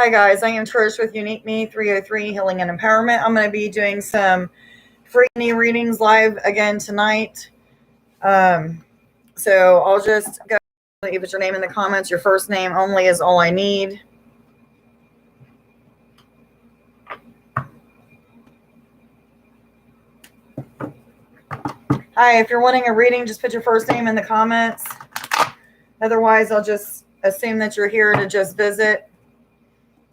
Hi guys, I am Trish with Unique Me 303 Healing and Empowerment. I'm going to be doing some free readings live again tonight. So I'll just go, you put your name in the comments. Your first name only is all I need. Hi, if you're wanting a reading, just put your first name in the comments. Otherwise, I'll just assume that you're here to just visit.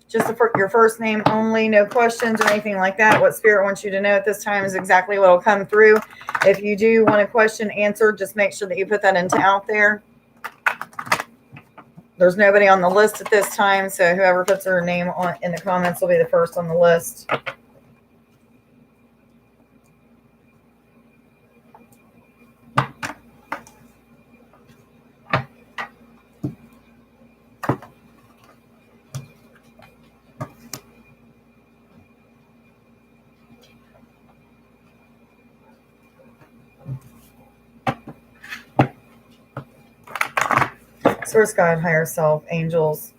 Just your first name only, no questions or anything like that. What Spirit wants you to know at this time is exactly what will come through. If you do want a question answered, just make sure that you put that into out there. There's nobody on the list at this time, so whoever puts their name in the comments will be the first on the list. Source God, higher self, angels,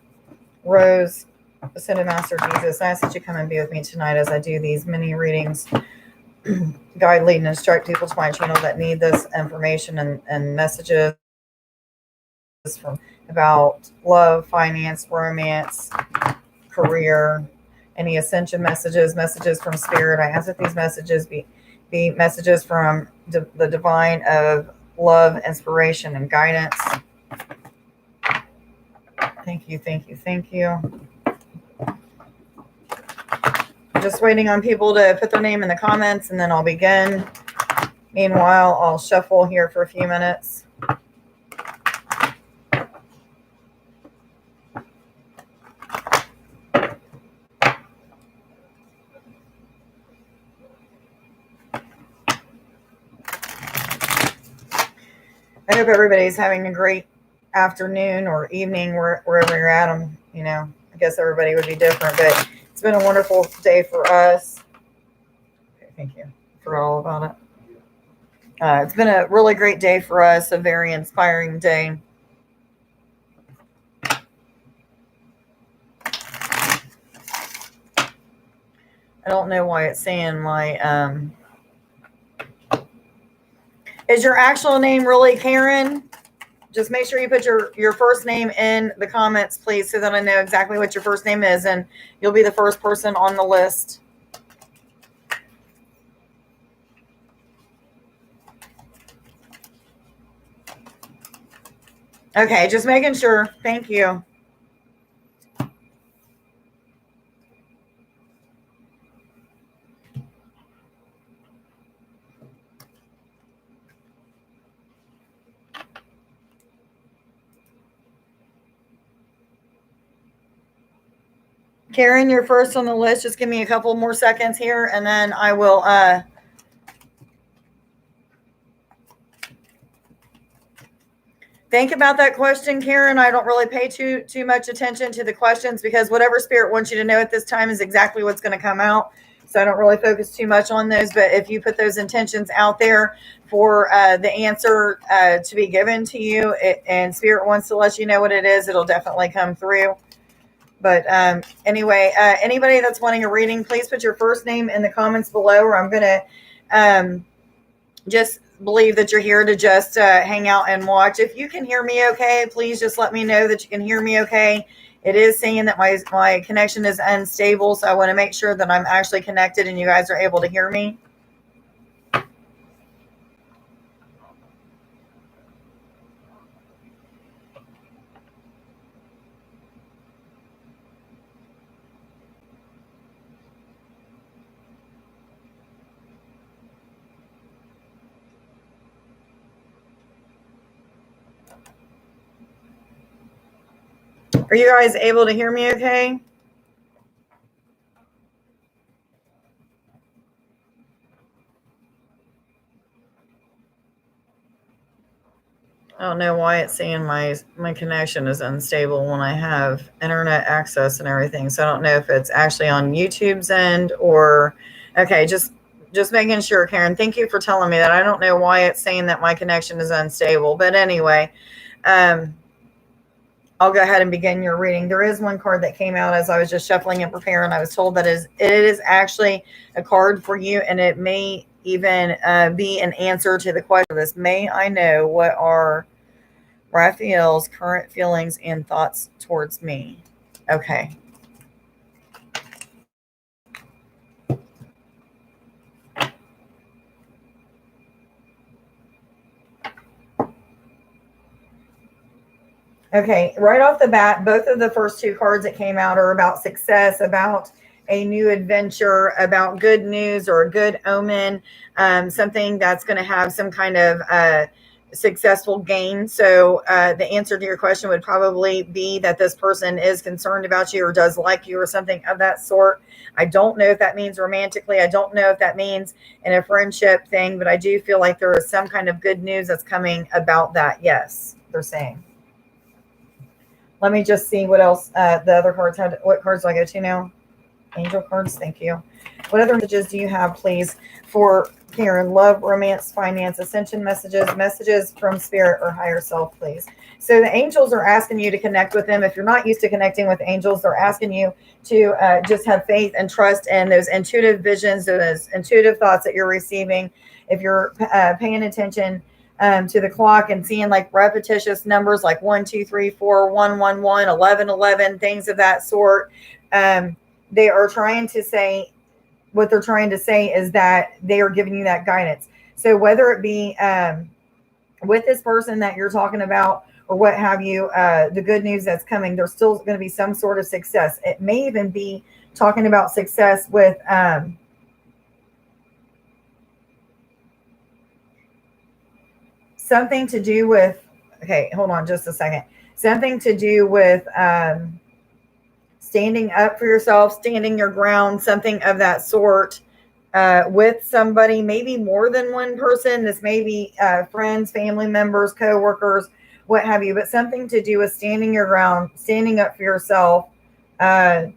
Rose, Ascended Master Jesus, I ask that you come and be with me tonight as I do these mini readings. Guide, lead, and instruct people to my channel that need this information and messages from about love, finance, romance, career, any ascension messages from Spirit. I ask that these messages be messages from the divine of love, inspiration, and guidance. Thank you, thank you, thank you. Just waiting on people to put their name in the comments, and then I'll begin. Meanwhile, I'll shuffle here for a few minutes. I hope everybody's having a great afternoon or evening wherever you're at. I guess everybody would be different, but it's been a wonderful day for us. Okay, thank you. Forgot all about it. It's been a really great day for us, a very inspiring day. I don't know why it's saying my is your actual name really Karen? Just make sure you put your first name in the comments, please, so that I know exactly what your first name is, and you'll be the first person on the list. Okay, just making sure. Thank you. Karen, you're first on the list. Just give me a couple more seconds here, and then I will think about that question, Karen. I don't really pay too much attention to the questions because whatever Spirit wants you to know at this time is exactly what's going to come out. So I don't really focus too much on those. But if you put those intentions out there for the answer to be given to you, and Spirit wants to let you know what it is, it'll definitely come through. But anyway, anybody that's wanting a reading, please put your first name in the comments below, or I'm going to just believe that you're here to just hang out and watch. If you can hear me okay, please just let me know that you can hear me okay. It is saying that my connection is unstable, so I want to make sure that I'm actually connected and you guys are able to hear me. Are you guys able to hear me okay? I don't know why it's saying my connection is unstable when I have internet access and everything. So I don't know if it's actually on YouTube's end or okay, just making sure, Karen. Thank you for telling me that. I don't know why it's saying that my connection is unstable. But anyway, I'll go ahead and begin your reading. There is one card that came out as I was just shuffling and preparing. I was told that it is actually a card for you, and it may even be an answer to the question of this. May I know what are Raphael's current feelings and thoughts towards me? Okay. Okay, right off the bat, both of the first two cards that came out are about success, about a new adventure, about good news or a good omen, something that's going to have some kind of successful gain. So the answer to your question would probably be that this person is concerned about you or does like you or something of that sort. I don't know if that means romantically. I don't know if that means in a friendship thing, but I do feel like there is some kind of good news that's coming about that. Yes, they're saying. Let me just see what else the other cards had. What cards do I go to now? Angel cards. Thank you. What other messages do you have, please, for Karen? Love, romance, finance, ascension messages, messages from spirit or higher self, please. So the angels are asking you to connect with them. If you're not used to connecting with angels, they're asking you to just have faith and trust in those intuitive visions, those intuitive thoughts that you're receiving. If you're paying attention to the clock and seeing like repetitious numbers like 1, 2, 3, 4, 1, 1, 1, 11, 11, things of that sort. They are trying to say, what they're trying to say is that they are giving you that guidance. So whether it be with this person that you're talking about or what have you, the good news that's coming, there's still going to be some sort of success. It may even be talking about success with something to do with, okay, hold on just a second. Something to do with standing up for yourself, standing your ground, something of that sort with somebody, maybe more than one person. This may be friends, family members, co-workers, what have you, but something to do with standing your ground, standing up for yourself. I'm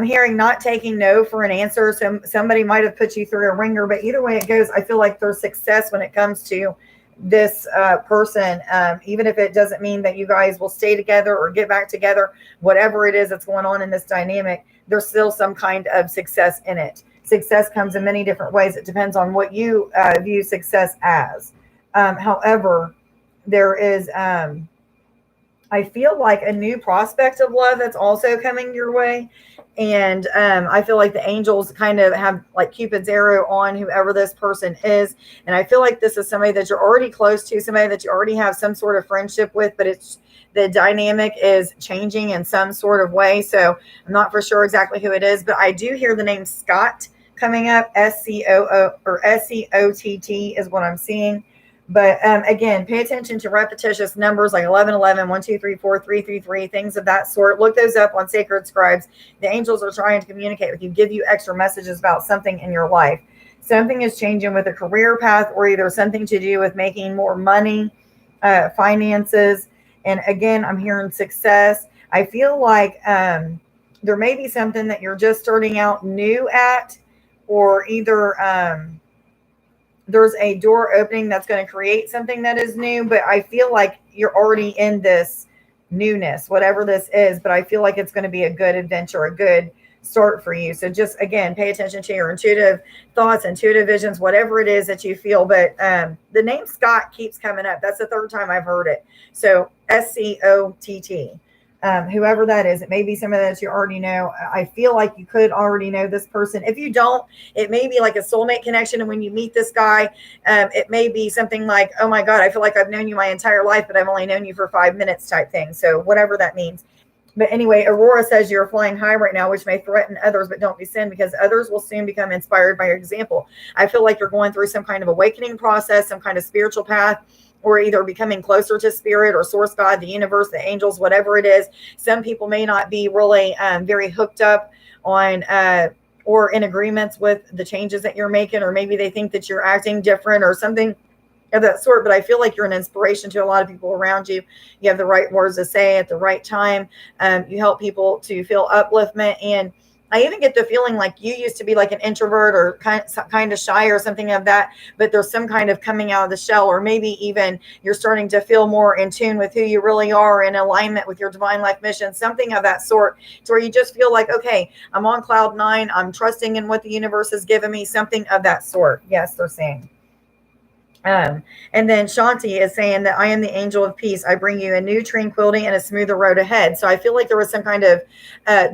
hearing not taking no for an answer. Somebody might have put you through a ringer, but either way it goes, I feel like there's success when it comes to this person, even if it doesn't mean that you guys will stay together or get back together, whatever it is that's going on in this dynamic, there's still some kind of success in it. Success comes in many different ways. It depends on what you view success as. However, there is, I feel like a new prospect of love that's also coming your way. And I feel like the angels kind of have like Cupid's arrow on whoever this person is. And I feel like this is somebody that you're already close to, somebody that you already have some sort of friendship with, but it's the dynamic is changing in some sort of way. So I'm not for sure exactly who it is, but I do hear the name Scott coming up. SCOO or SCOTT is what I'm seeing. But again, pay attention to repetitious numbers like 11, 11, 1, 2, 3, 4, 3, 3, 3, things of that sort. Look those up on Sacred Scribes. The angels are trying to communicate with you, give you extra messages about something in your life. Something is changing with a career path or either something to do with making more money, finances. And again, I'm hearing success. I feel like there may be something that you're just starting out new at, or either there's a door opening that's going to create something that is new, but I feel like you're already in this newness, whatever this is, but I feel like it's going to be a good adventure, a good start for you. So just, again, pay attention to your intuitive thoughts, intuitive visions, whatever it is that you feel. But the name Scott keeps coming up. That's the third time I've heard it. So SCOTT. Whoever that is, it may be somebody that you already know. I feel like you could already know this person. If you don't, it may be like a soulmate connection. And when you meet this guy, it may be something like, oh my God, I feel like I've known you my entire life, but I've only known you for 5 minutes type thing. So whatever that means. But anyway, Aurora says you're flying high right now, which may threaten others, but don't be sin, because others will soon become inspired by your example. I feel like you're going through some kind of awakening process, some kind of spiritual path, or either becoming closer to spirit or source God, the universe, the angels, whatever it is. Some people may not be really very hooked up on or in agreements with the changes that you're making, or maybe they think that you're acting different or something of that sort. But I feel like you're an inspiration to a lot of people around you. You have the right words to say at the right time. You help people to feel upliftment. And I even get the feeling like you used to be like an introvert or kind of shy or something of that, but there's some kind of coming out of the shell, or maybe even you're starting to feel more in tune with who you really are, in alignment with your divine life mission, something of that sort, to where you just feel like, okay, I'm on cloud nine. I'm trusting in what the universe has given me, something of that sort. Yes, they're saying. And then Shanti is saying that I am the angel of peace. I bring you a new tranquility and a smoother road ahead. So I feel like there was some kind of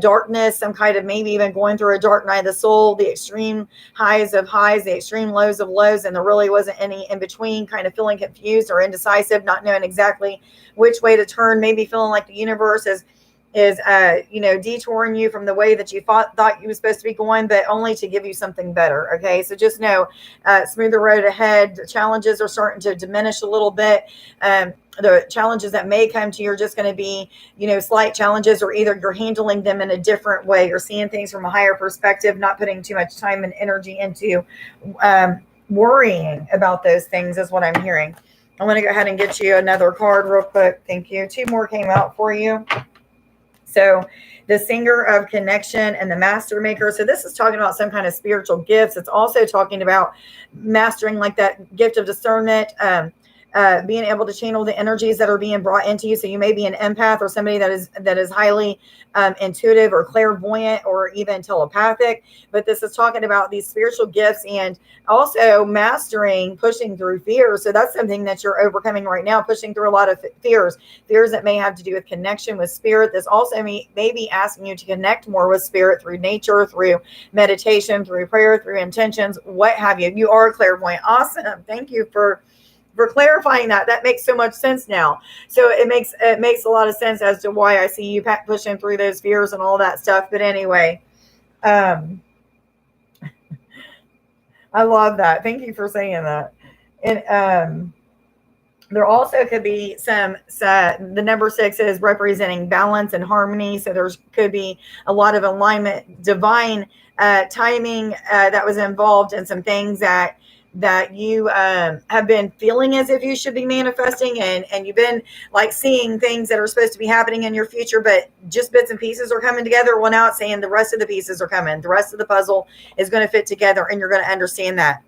darkness, some kind of maybe even going through a dark night of the soul, the extreme highs of highs, the extreme lows of lows, and there really wasn't any in between, kind of feeling confused or indecisive, not knowing exactly which way to turn, maybe feeling like the universe is detouring you from the way that you thought you were supposed to be going, but only to give you something better. Okay, so just know, smoother road ahead. The challenges are starting to diminish a little bit. The challenges that may come to you are just going to be, slight challenges, or either you're handling them in a different way. You're seeing things from a higher perspective, not putting too much time and energy into worrying about those things, is what I'm hearing. I want to go ahead and get you another card real quick. Thank you. Two more came out for you. So the singer of connection and the master maker. So this is talking about some kind of spiritual gifts. It's also talking about mastering, like that gift of discernment, being able to channel the energies that are being brought into you. So you may be an empath, or somebody that is highly intuitive or clairvoyant or even telepathic. But this is talking about these spiritual gifts, and also mastering pushing through fear. So that's something that you're overcoming right now, pushing through a lot of fears that may have to do with connection with spirit. This also may be asking you to connect more with spirit through nature, through meditation, through prayer, through intentions, what have you. You are clairvoyant. Awesome. Thank you for clarifying that. That makes so much sense now. So it makes a lot of sense as to why I see you pushing through those fears and all that stuff. But anyway, I love that. Thank you for saying that. And there also could be the number 6 is representing balance and harmony. So there's could be a lot of alignment, divine timing that was involved in some things that you have been feeling as if you should be manifesting, and you've been like seeing things that are supposed to be happening in your future, but just bits and pieces are coming together. Well, now it's saying the rest of the pieces are coming. The rest of the puzzle is going to fit together, and you're going to understand that.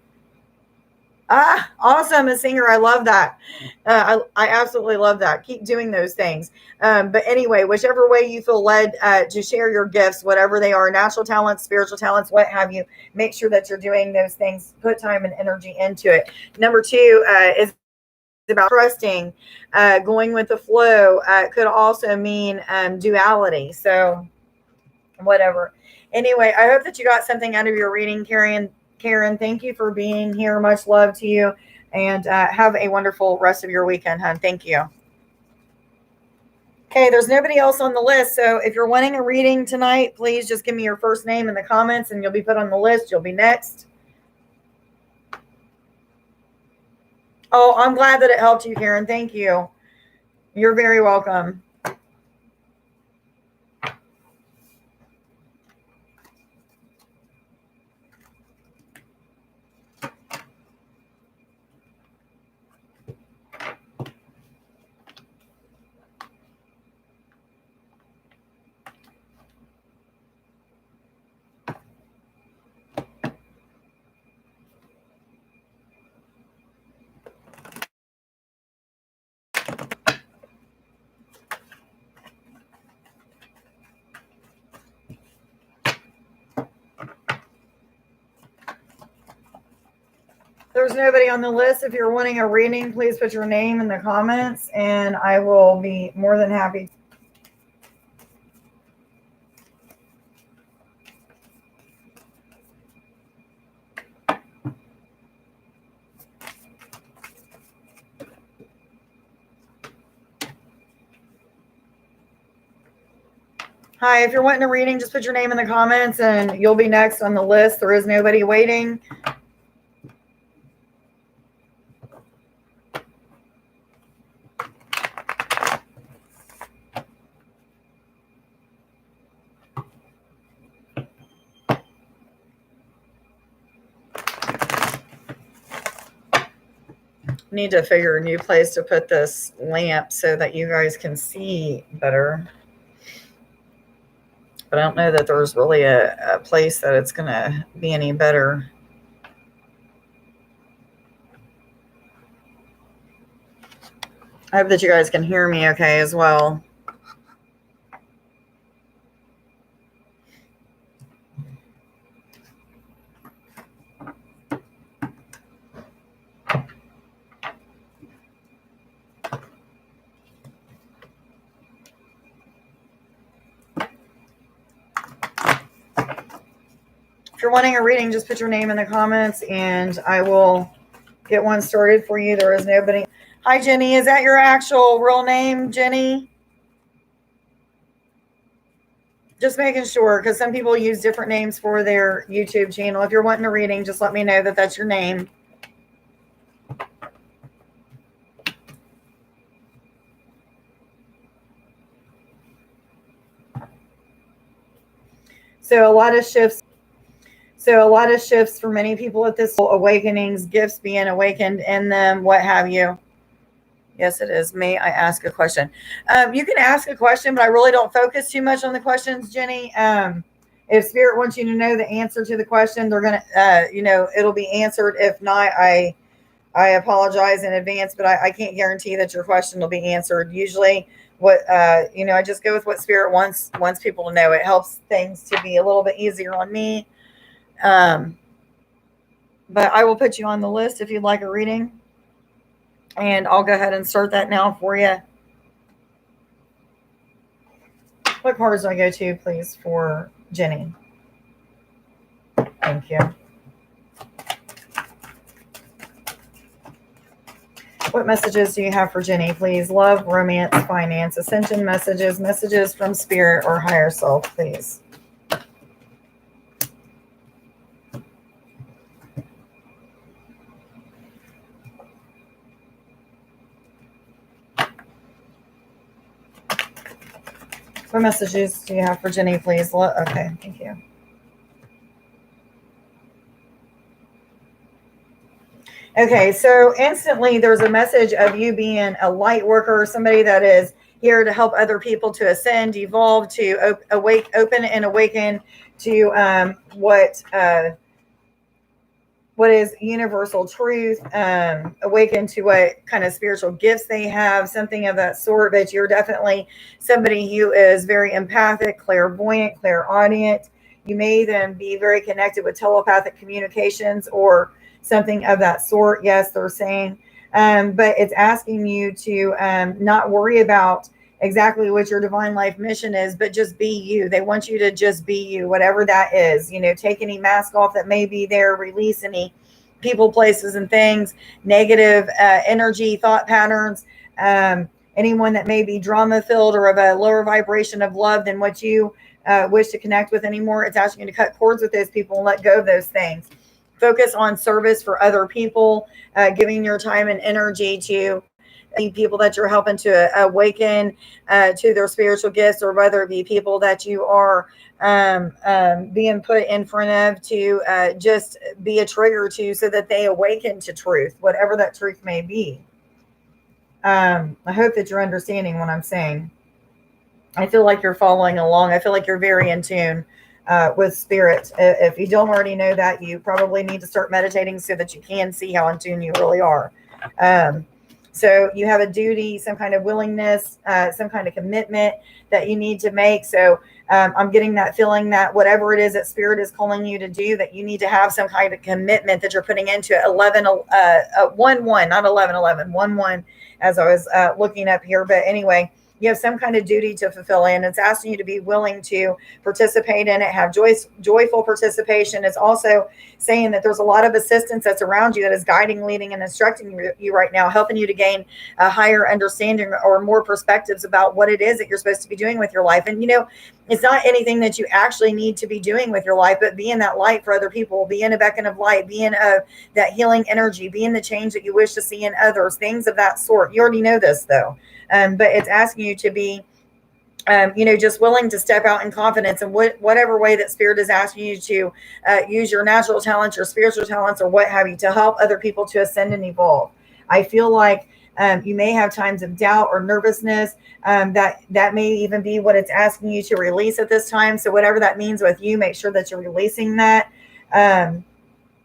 Ah, awesome. A singer. I love that. I absolutely love that. Keep doing those things. But anyway, whichever way you feel led to share your gifts, whatever they are, natural talents, spiritual talents, what have you, make sure that you're doing those things. Put time and energy into it. Number 2 is about trusting, going with the flow. Could also mean duality. So whatever. Anyway, I hope that you got something out of your reading, Karen, thank you for being here. Much love to you, and have a wonderful rest of your weekend, hon. Thank you. Okay, there's nobody else on the list. So if you're wanting a reading tonight, please just give me your first name in the comments and you'll be put on the list. You'll be next. Oh, I'm glad that it helped you, Karen. Thank you. You're very welcome. There's nobody on the list. If you're wanting a reading, please put your name in the comments and I will be more than happy. Hi, if you're wanting a reading, just put your name in the comments and you'll be next on the list. There is nobody waiting. Need to figure a new place to put this lamp so that you guys can see better. But I don't know that there's really a place that it's going to be any better. I hope that you guys can hear me okay as well. If you're wanting a reading, just put your name in the comments and I will get one started for you. There is nobody. Hi, Jenny. Is that your actual real name, Jenny? Just making sure, because some people use different names for their YouTube channel. If you're wanting a reading, just let me know that that's your name. So a lot of shifts for many people at this awakenings, gifts being awakened in them, what have you. Yes, it is. May I ask a question? You can ask a question, but I really don't focus too much on the questions, Jenny. If Spirit wants you to know the answer to the question, they're going to, it'll be answered. If not, I apologize in advance, but I can't guarantee that your question will be answered. Usually I just go with what Spirit wants people to know. It helps things to be a little bit easier on me. But I will put you on the list if you'd like a reading. And I'll go ahead and start that now for you. What cards do I go to, please, for Jenny? Thank you. What messages do you have for Jenny, please? Love, romance, finance, ascension messages from Spirit or higher self, please. What messages do you have for Jenny, please? Okay, thank you. Okay, so instantly there's a message of you being a light worker, somebody that is here to help other people to ascend, evolve, to open and awaken to what is universal truth, awaken to what kind of spiritual gifts they have, something of that sort. But you're definitely somebody who is very empathic, clairvoyant, clairaudient. You may then be very connected with telepathic communications or something of that sort. Yes, they're saying, but it's asking you to not worry about exactly what your divine life mission is, but just be you. They want you to just be you, whatever that is. Take any mask off that may be there, release any people, places, and things, negative energy, thought patterns, anyone that may be drama filled or of a lower vibration of love than what you wish to connect with anymore. It's asking you to cut cords with those people and let go of those things. Focus on service for other people, giving your time and energy to people that you're helping to awaken to their spiritual gifts, or whether it be people that you are being put in front of to just be a trigger to, so that they awaken to truth, whatever that truth may be. I hope that you're understanding what I'm saying. I feel like you're following along. I feel like you're very in tune with Spirit. If you don't already know that, you probably need to start meditating so that you can see how in tune you really are. So you have a duty, some kind of willingness, some kind of commitment that you need to make. So I'm getting that feeling that whatever it is that Spirit is calling you to do, that you need to have some kind of commitment that you're putting into it. 1-1, not 11-11, 1-1, as I was looking up here. But anyway, you have some kind of duty to fulfill, and it's asking you to be willing to participate in it, have joyful participation. It's also saying that there's a lot of assistance that's around you that is guiding, leading, and instructing you right now, helping you to gain a higher understanding or more perspectives about what it is that you're supposed to be doing with your life. And, it's not anything that you actually need to be doing with your life, but being that light for other people, being a beacon of light, being that healing energy, being the change that you wish to see in others, things of that sort. You already know this, though. But it's asking you to be, just willing to step out in confidence in whatever way that Spirit is asking you to use your natural talents, your spiritual talents, or what have you, to help other people to ascend and evolve. I feel like You may have times of doubt or nervousness. That may even be what it's asking you to release at this time. So whatever that means with you, make sure that you're releasing that.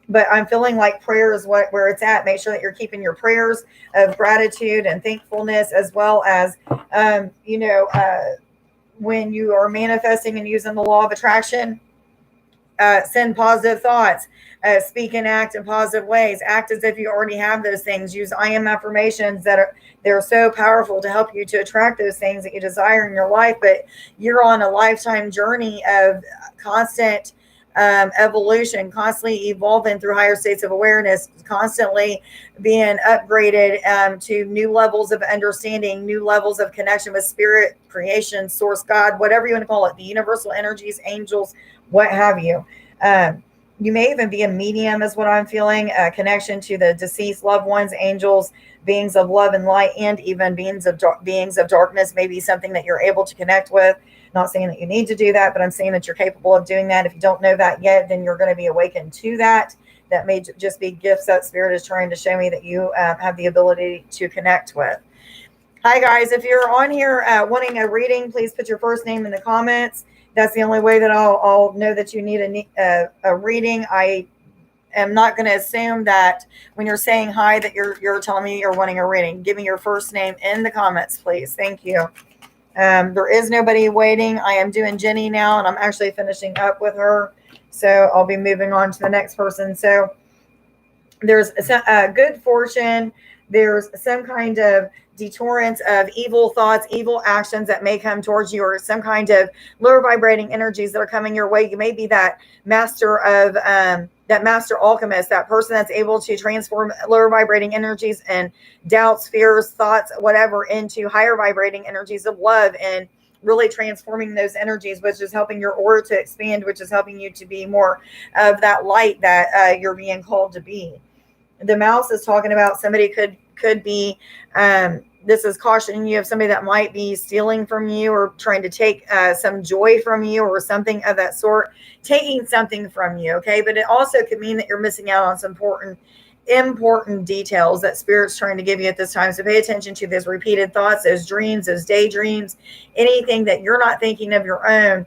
But I'm feeling like prayer is where it's at. Make sure that you're keeping your prayers of gratitude and thankfulness, as well as, when you are manifesting and using the law of attraction, send positive thoughts, speak and act in positive ways, act as if you already have those things. Use I am affirmations they're so powerful to help you to attract those things that you desire in your life. But you're on a lifetime journey of constant evolution, constantly evolving through higher states of awareness, constantly being upgraded to new levels of understanding, new levels of connection with spirit, creation, source, God, whatever you want to call it, the universal energies, angels, what have you. You may even be a medium, is what I'm feeling, a connection to the deceased loved ones, angels, beings of love and light, and even beings of darkness may be something that you're able to connect with. Not saying that you need to do that, but I'm saying that you're capable of doing that. If you don't know that yet, then you're going to be awakened to that. That may just be gifts that Spirit is trying to show me that you have the ability to connect with. Hi, guys. If you're on here wanting a reading, please put your first name in the comments. That's the only way that I'll know that you need a reading. I am not going to assume that when you're saying hi that you're telling me you're wanting a reading. Give me your first name in the comments, please. Thank you. There is nobody waiting. I am doing Jenny now, and I'm actually finishing up with her. So I'll be moving on to the next person. So there's good fortune. There's some kind of deterrence of evil thoughts, evil actions that may come towards you, or some kind of lower vibrating energies that are coming your way. You may be that master of that master alchemist, that person that's able to transform lower vibrating energies and doubts, fears, thoughts, whatever, into higher vibrating energies of love, and really transforming those energies, which is helping your aura to expand, which is helping you to be more of that light that you're being called to be. The mouse is talking about somebody could be this is cautioning you of somebody that might be stealing from you or trying to take some joy from you or something of that sort, taking something from you. Okay. But it also could mean that you're missing out on some important details that Spirit's trying to give you at this time. So pay attention to those repeated thoughts, those dreams, those daydreams, anything that you're not thinking of your own.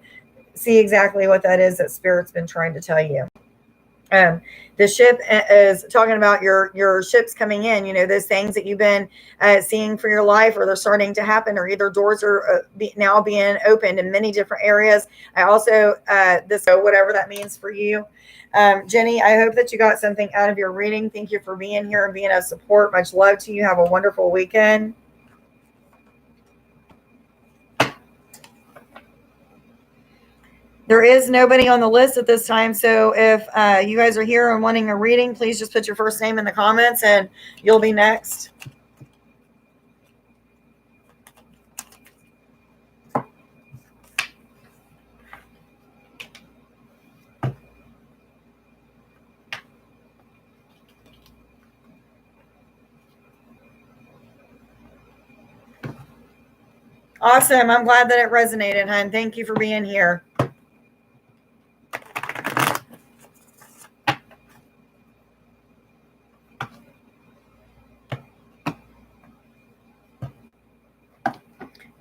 See exactly what that is that Spirit's been trying to tell you. The ship is talking about your ships coming in, those things that you've been seeing for your life, or they're starting to happen, or either doors are now being opened in many different areas. I also, whatever that means for you. Jenny, I hope that you got something out of your reading. Thank you for being here and being of support. Much love to you. Have a wonderful weekend. There is nobody on the list at this time. So if you guys are here and wanting a reading, please just put your first name in the comments and you'll be next. Awesome. I'm glad that it resonated, hon. Thank you for being here.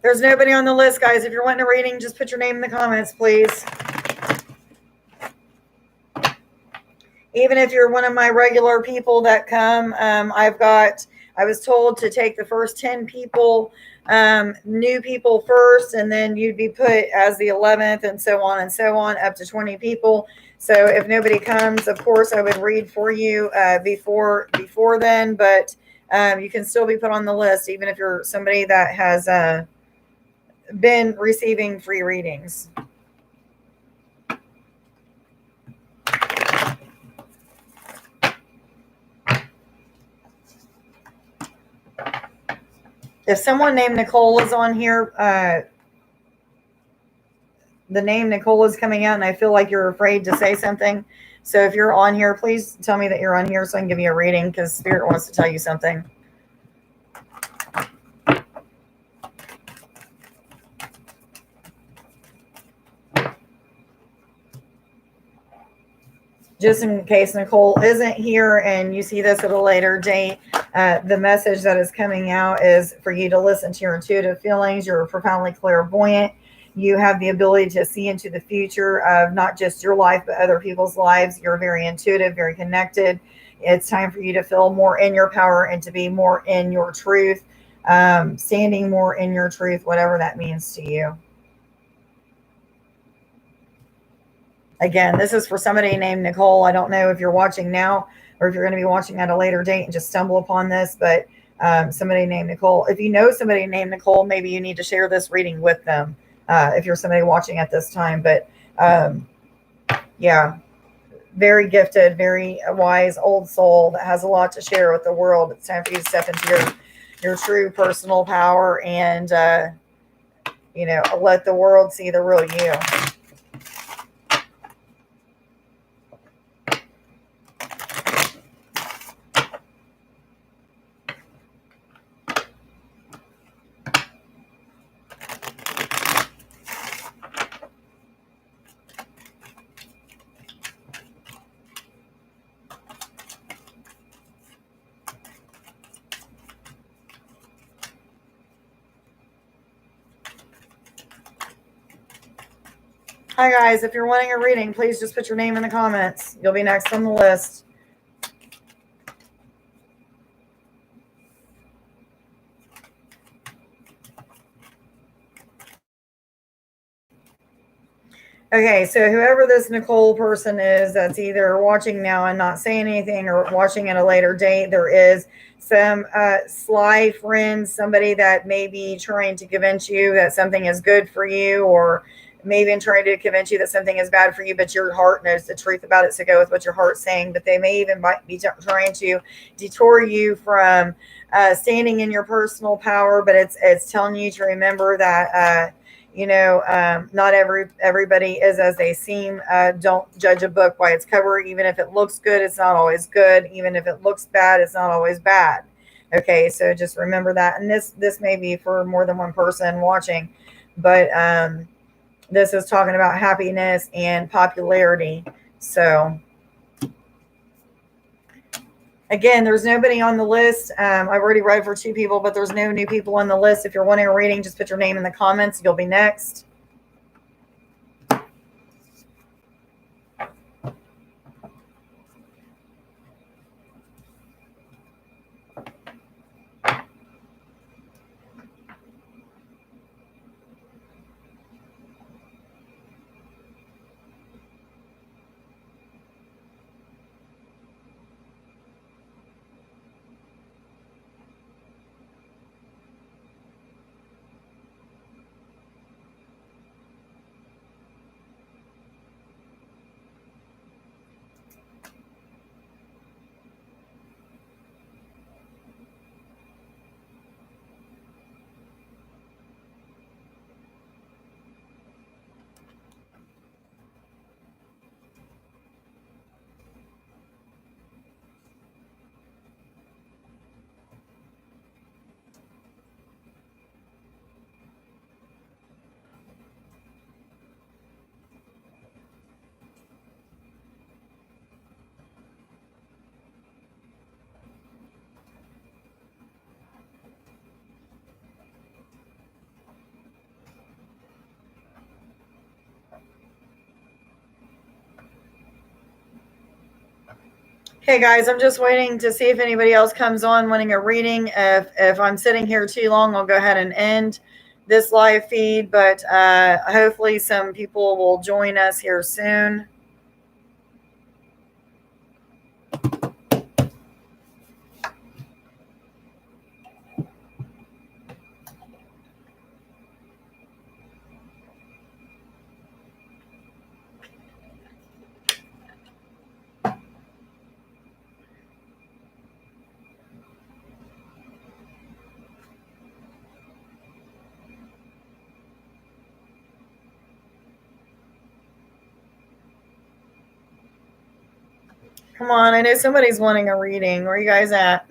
There's nobody on the list, guys. If you're wanting a reading, just put your name in the comments, please. Even if you're one of my regular people that come, I was told to take the first 10 people, new people first, and then you'd be put as the 11th, and so on, up to 20 people. So if nobody comes, of course, I would read for you before then, but you can still be put on the list, even if you're somebody that has been receiving free readings. If someone named Nicole is on here, the name Nicole is coming out, and I feel like you're afraid to say something. So if you're on here, please tell me that you're on here so I can give you a reading, because Spirit wants to tell you something. Just in case Nicole isn't here and you see this at a later date, The message that is coming out is for you to listen to your intuitive feelings. You're profoundly clairvoyant. You have the ability to see into the future of not just your life, but other people's lives. You're very intuitive, very connected. It's time for you to feel more in your power and to be more in your truth, standing more in your truth, whatever that means to you. Again, this is for somebody named Nicole. I don't know if you're watching now or if you're going to be watching at a later date and just stumble upon this, but somebody named Nicole. If you know somebody named Nicole, maybe you need to share this reading with them if you're somebody watching at this time. But yeah, very gifted, very wise old soul that has a lot to share with the world. It's time for you to step into your true personal power and, let the world see the real you. Hi, guys. If you're wanting a reading, please just put your name in the comments. You'll be next on the list. Okay, so whoever this Nicole person is that's either watching now and not saying anything or watching at a later date, there is some sly friend, somebody that may be trying to convince you that something is good for you, or maybe trying to convince you that something is bad for you, but your heart knows the truth about it, so go with what your heart's saying. But they may even be trying to detour you from standing in your personal power, but it's telling you to remember that not everybody is as they seem. Don't judge a book by its cover. Even if it looks good, it's not always good. Even if it looks bad, it's not always bad. Okay, so just remember that. And this may be for more than one person watching, but this is talking about happiness and popularity. So again, there's nobody on the list. I've already read for 2 people, but there's no new people on the list. If you're wanting a reading, just put your name in the comments. You'll be next. Okay, guys, I'm just waiting to see if anybody else comes on wanting a reading. If I'm sitting here too long, I'll go ahead and end this live feed, but hopefully some people will join us here soon. Come on, I know somebody's wanting a reading. Where are you guys at?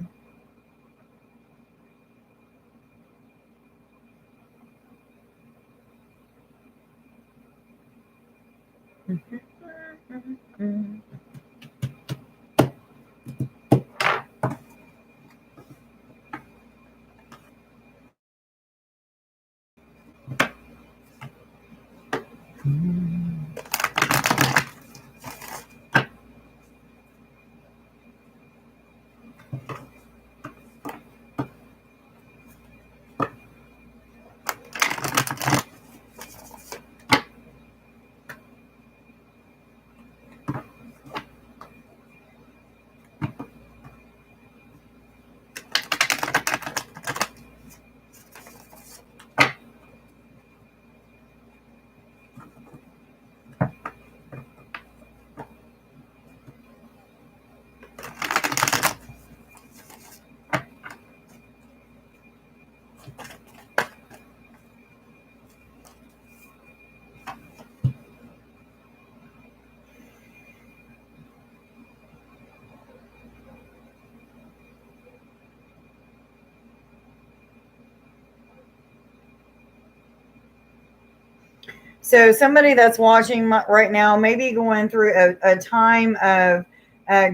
So somebody that's watching right now may be going through a time of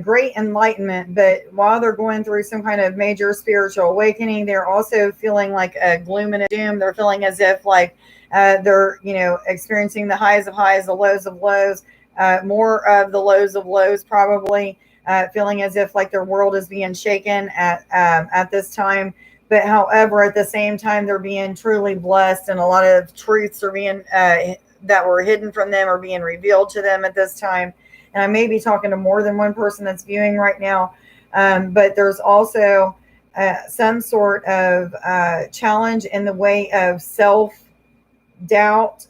great enlightenment, but while they're going through some kind of major spiritual awakening, they're also feeling like a gloom and a doom. They're feeling as if like they're, experiencing the highs of highs, the lows of lows, more of the lows of lows, probably feeling as if like their world is being shaken at this time. But however, at the same time, they're being truly blessed, and a lot of truths are being that were hidden from them are being revealed to them at this time. And I may be talking to more than one person that's viewing right now, but there's also some sort of challenge in the way of self doubt,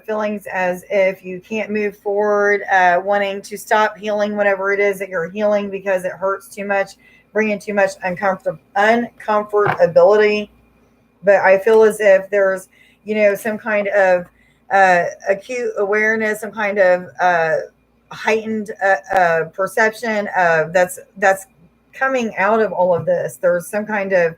feelings as if you can't move forward, wanting to stop healing whatever it is that you're healing because it hurts too much, bringing too much uncomfortability. But I feel as if there's, some kind of acute awareness, some kind of heightened perception of that's coming out of all of this. There's some kind of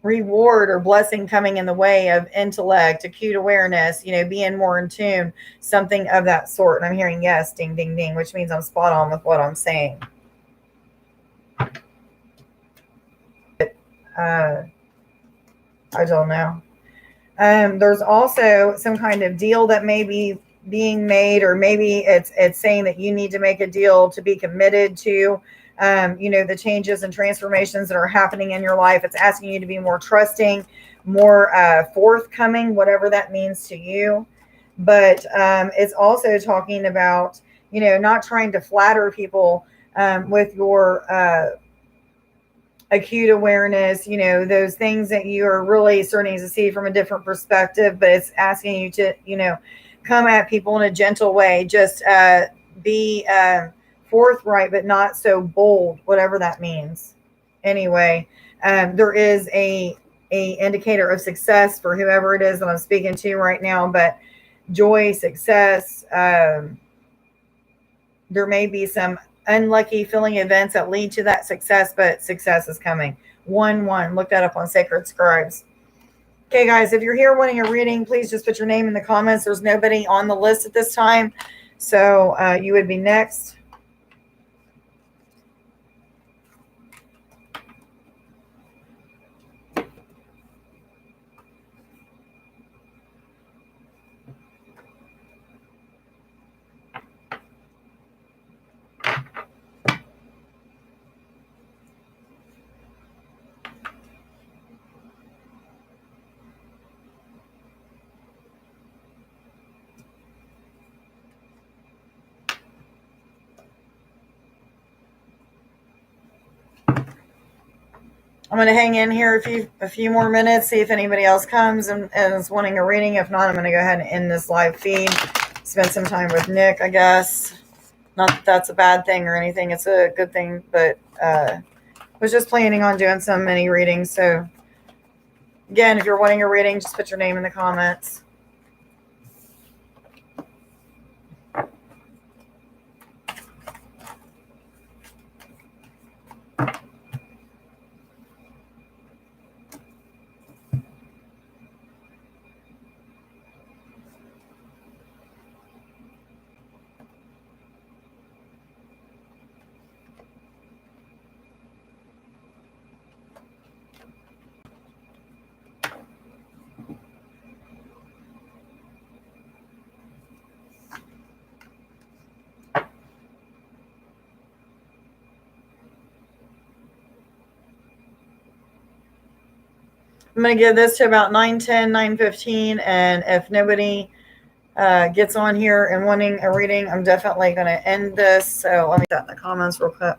reward or blessing coming in the way of intellect, acute awareness, being more in tune, something of that sort. And I'm hearing yes, ding, ding, ding, which means I'm spot on with what I'm saying. Uh, I don't know. There's also some kind of deal that may be being made, or maybe it's saying that you need to make a deal to be committed to, the changes and transformations that are happening in your life. It's asking you to be more trusting, more forthcoming, whatever that means to you. But it's also talking about, not trying to flatter people with your acute awareness, those things that you are really starting to see from a different perspective, but it's asking you to, come at people in a gentle way, just be forthright, but not so bold, whatever that means. Anyway, there is a indicator of success for whoever it is that I'm speaking to right now, but joy, success, there may be some unlucky filling events that lead to that success, but success is coming. 1-1. Look that up on Sacred Scribes. Okay, guys, if you're here wanting a reading, please just put your name in the comments. There's nobody on the list at this time, so you would be next. I'm going to hang in here a few more minutes, see if anybody else comes and is wanting a reading. If not, I'm going to go ahead and end this live feed. Spend some time with Nick, I guess. Not that that's a bad thing or anything. It's a good thing, but was just planning on doing some mini readings. So again, if you're wanting a reading, just put your name in the comments. I'm going to give this to about 9:10, 9:15, and if nobody gets on here and wanting a reading, I'm definitely going to end this. So let me put that in the comments real quick.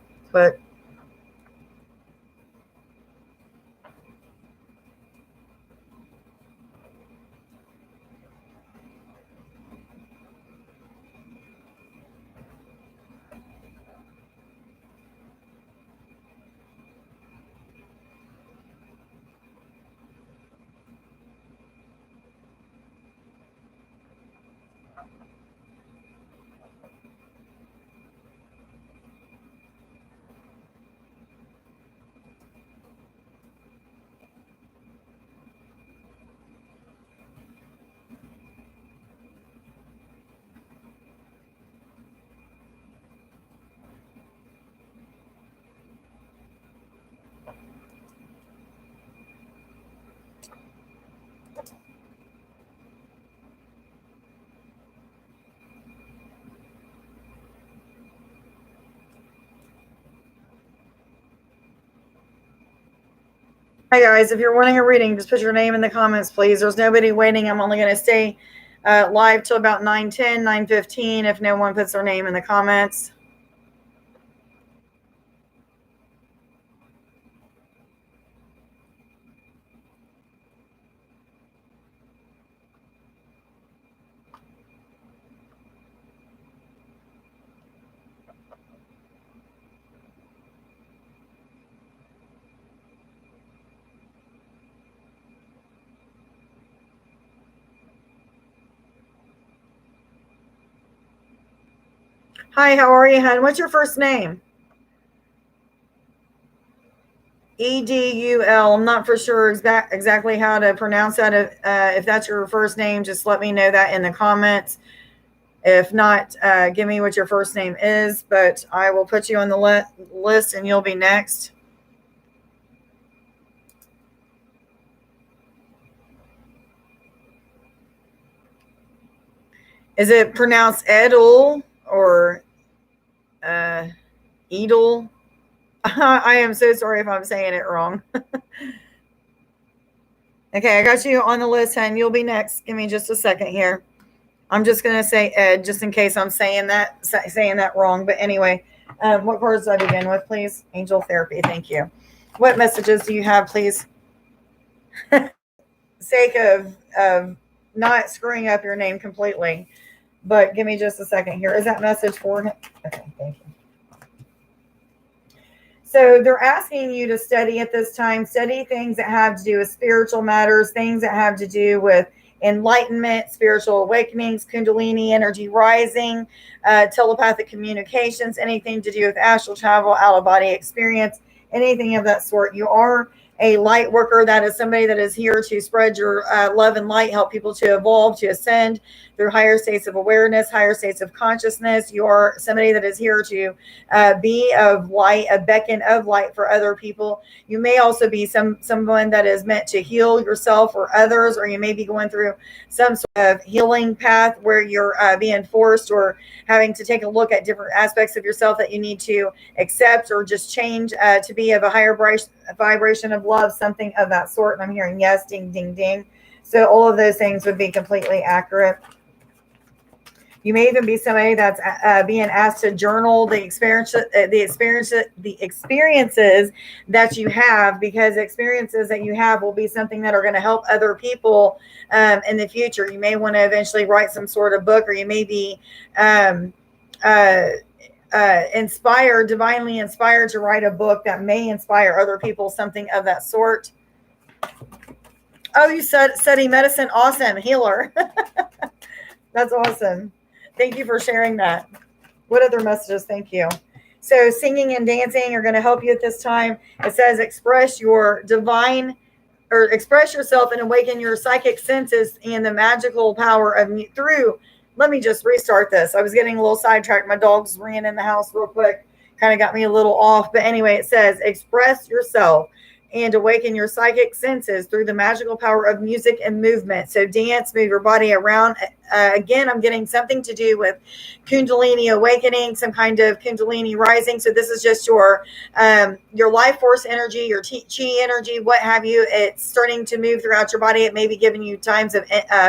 Hi guys, if you're wanting a reading, just put your name in the comments, please. There's nobody waiting. I'm only going to stay live till about 9:10, 9:15 if no one puts their name in the comments. Hi, how are you, hon? What's your first name? EDUL. I'm not for sure exactly how to pronounce that. If that's your first name, just let me know that in the comments. If not, give me what your first name is, but I will put you on the list and you'll be next. Is it pronounced Edel or Edel? I am so sorry if I'm saying it wrong. Okay, I got you on the list, and you'll be next. Give me just a second here. I'm just going to say Ed, just in case I'm saying that wrong. But anyway, what cards do I begin with, please? Angel Therapy, thank you. What messages do you have, please? Sake of not screwing up your name completely. But give me just a second here. Is that message for him? Okay, thank you. So they're asking you to study at this time, study things that have to do with spiritual matters, things that have to do with enlightenment, spiritual awakenings, kundalini energy rising, telepathic communications, anything to do with astral travel, out-of-body experience, anything of that sort. You are a light worker. That is somebody that is here to spread your love and light, help people to evolve, to ascend through higher states of awareness, higher states of consciousness. You are somebody that is here to be of light, a beacon of light for other people. You may also be someone that is meant to heal yourself or others, or you may be going through some sort of healing path where you're being forced or having to take a look at different aspects of yourself that you need to accept or just change to be of a higher vibration of love, something of that sort. And I'm hearing yes, ding, ding, ding. So all of those things would be completely accurate. You may even be somebody that's being asked to journal the experiences that you have, because experiences that you have will be something that are going to help other people in the future. You may want to eventually write some sort of book, or you may be inspired, divinely inspired to write a book that may inspire other people, something of that sort. Oh, you study medicine. Awesome. Healer. That's awesome. Thank you for sharing that. What other messages? Thank you. So singing and dancing are going to help you at this time. It says express your divine, or express yourself and awaken your psychic senses and the magical power of through. Let me just restart this. I was getting a little sidetracked. My dogs ran in the house real quick. Kind of got me a little off. But anyway, it says express yourself and awaken your psychic senses through the magical power of music and movement. So dance, move your body around Again, I'm getting something to do with Kundalini awakening, some kind of Kundalini rising. So this is just your life force energy, your chi energy, what have you. It's starting to move throughout your body. It may be giving you times of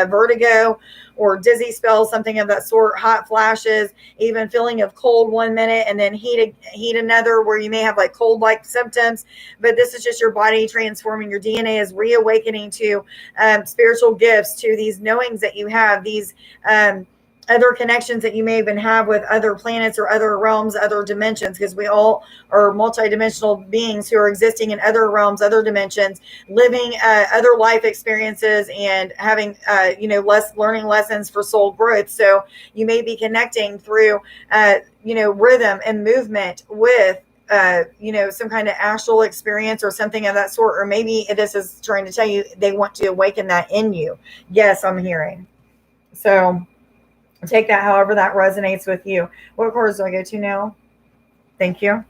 vertigo or dizzy spells, something of that sort, hot flashes, even feeling of cold one minute and then heat another, where you may have like cold like symptoms. But this is just your body transforming. Your DNA is reawakening to spiritual gifts, to these knowings that you have, these other connections that you may even have with other planets or other realms, other dimensions, because we all are multidimensional beings who are existing in other realms, other dimensions, living other life experiences and having, learning lessons for soul growth. So you may be connecting through, rhythm and movement with some kind of astral experience or something of that sort. Or maybe this is trying to tell you they want to awaken that in you. Yes, I'm hearing. So take that however that resonates with you. What cards do I go to now? Thank you.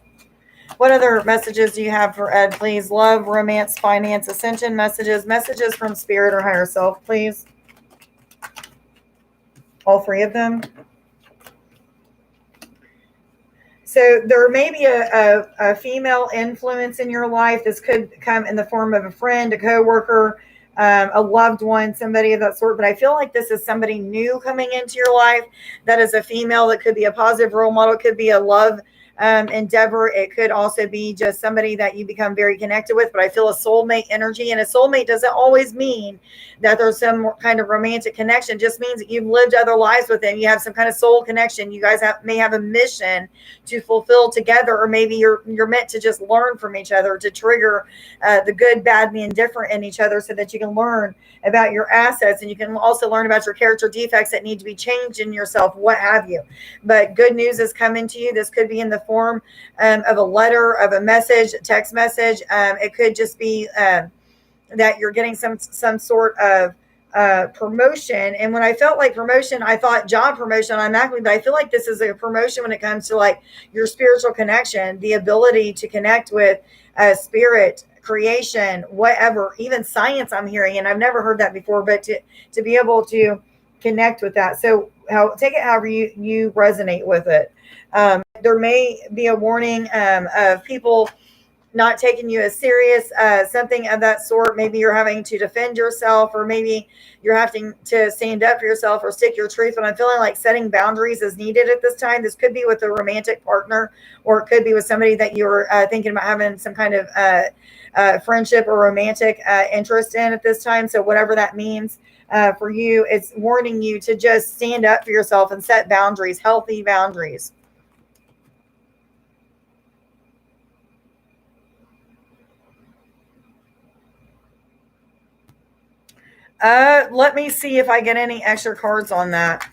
What other messages do you have for Ed, please? Love, romance, finance, ascension messages from spirit or higher self, please. All three of them. So there may be a female influence in your life. This could come in the form of a friend, a coworker, a loved one, somebody of that sort. But I feel like this is somebody new coming into your life that is a female. That could be a positive role model. It could be a love endeavor. It could also be just somebody that you become very connected with. But I feel a soulmate energy, and a soulmate doesn't always mean that there's some kind of romantic connection. It just means that you've lived other lives with them. You have some kind of soul connection. You guys may have a mission to fulfill together, or maybe you're meant to just learn from each other, to trigger the good, bad, and the indifferent in each other, so that you can learn about your assets, and you can also learn about your character defects that need to be changed in yourself, what have you. But good news is coming to you. This could be in the form of a letter, of a message, a text message. It could just be that you're getting some sort of promotion. And when I felt like promotion, I thought job promotion automatically, but I feel like this is a promotion when it comes to like your spiritual connection, the ability to connect with spirit, creation, whatever, even science I'm hearing, and I've never heard that before, but to be able to connect with that. So take it however you resonate with it. There may be a warning of people not taking you as serious, something of that sort. Maybe you're having to defend yourself, or maybe you're having to stand up for yourself or stick your truth. But I'm feeling like setting boundaries is needed at this time. This could be with a romantic partner, or it could be with somebody that you're thinking about having some kind of friendship or romantic interest in at this time. So whatever that means for you, it's warning you to just stand up for yourself and set boundaries, healthy boundaries. Let me see if I get any extra cards on that.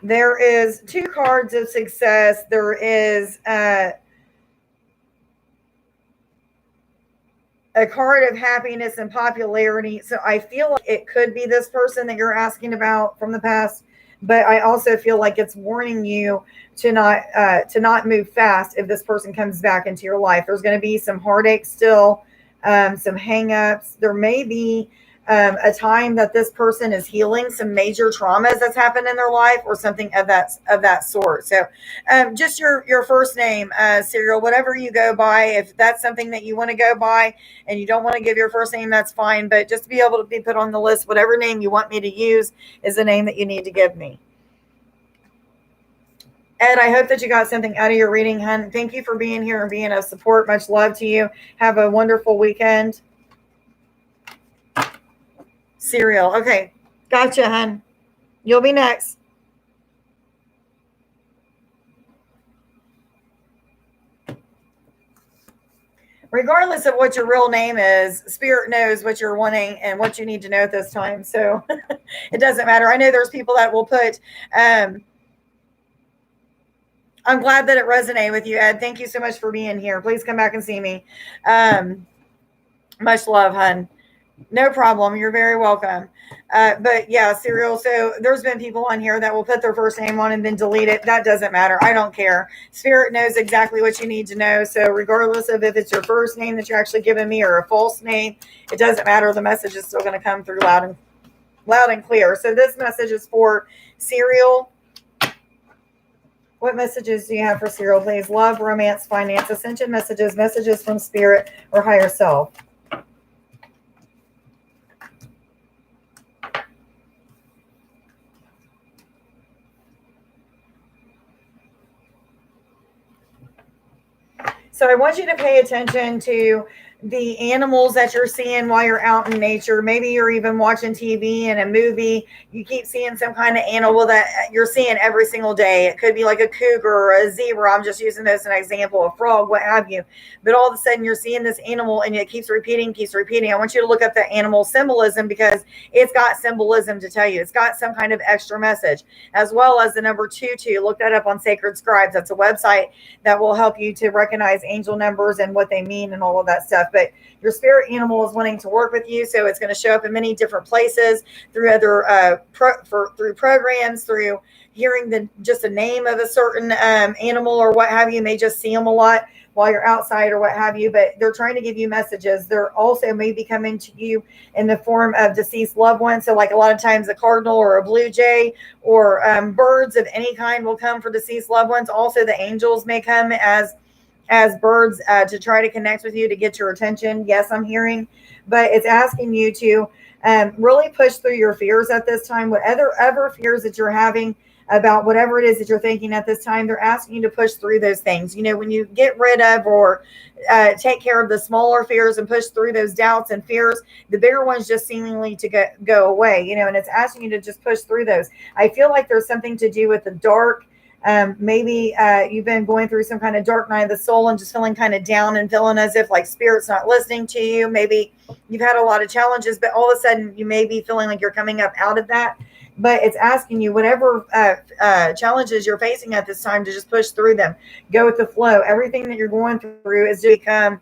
There is 2 cards of success. There is a card of happiness and popularity. So I feel like it could be this person that you're asking about from the past, but I also feel like it's warning you to not move fast if this person comes back into your life. There's going to be some heartache still, some hangups. There may be a time that this person is healing some major traumas that's happened in their life, or something of that sort. So just your first name, Serial, whatever you go by. If that's something that you want to go by and you don't want to give your first name, that's fine. But just to be able to be put on the list, whatever name you want me to use is the name that you need to give me. Ed, I hope that you got something out of your reading, hun. Thank you for being here and being a support. Much love to you. Have a wonderful weekend. Cereal. Okay. Gotcha, hun. You'll be next. Regardless of what your real name is, Spirit knows what you're wanting and what you need to know at this time. So it doesn't matter. I know there's people that will put, I'm glad that it resonated with you, Ed. Thank you so much for being here. Please come back and see me. Much love, hun. No problem. You're very welcome. But yeah, Serial. So there's been people on here that will put their first name on and then delete it. That doesn't matter. I don't care. Spirit knows exactly what you need to know. So regardless of if it's your first name that you're actually giving me or a false name, it doesn't matter. The message is still going to come through loud and clear. So this message is for Serial. What messages do you have for Serial, please? Love, romance, finance, ascension messages, messages from spirit or higher self. So I want you to pay attention to the animals that you're seeing while you're out in nature. Maybe you're even watching TV and a movie. You keep seeing some kind of animal that you're seeing every single day. It could be like a cougar or a zebra. I'm just using this as an example, a frog, what have you. But all of a sudden you're seeing this animal and it keeps repeating, keeps repeating. I want you to look up the animal symbolism because it's got symbolism to tell you. It's got some kind of extra message, as well as the number 22. Look that up on Sacred Scribes. That's a website that will help you to recognize angel numbers and what they mean and all of that stuff. But your spirit animal is wanting to work with you, so it's going to show up in many different places through other through programs, through hearing just a name of a certain animal or what have you. You may just see them a lot while you're outside or what have you, but they're trying to give you messages. They're also maybe coming to you in the form of deceased loved ones. So like a lot of times a cardinal or a blue jay or birds of any kind will come for deceased loved ones. Also the angels may come as birds to try to connect with you to get your attention. Yes, I'm hearing, but it's asking you to really push through your fears at this time. Whatever ever fears that you're having about whatever it is that you're thinking at this time, they're asking you to push through those things. You know, when you get rid of or take care of the smaller fears and push through those doubts and fears, the bigger ones just seemingly to go away, you know, and it's asking you to just push through those. I feel like there's something to do with the dark. Maybe you've been going through some kind of dark night of the soul and just feeling kind of down and feeling as if like spirit's not listening to you. Maybe you've had a lot of challenges, but all of a sudden you may be feeling like you're coming up out of that. But it's asking you whatever challenges you're facing at this time to just push through them. Go with the flow. Everything that you're going through is to become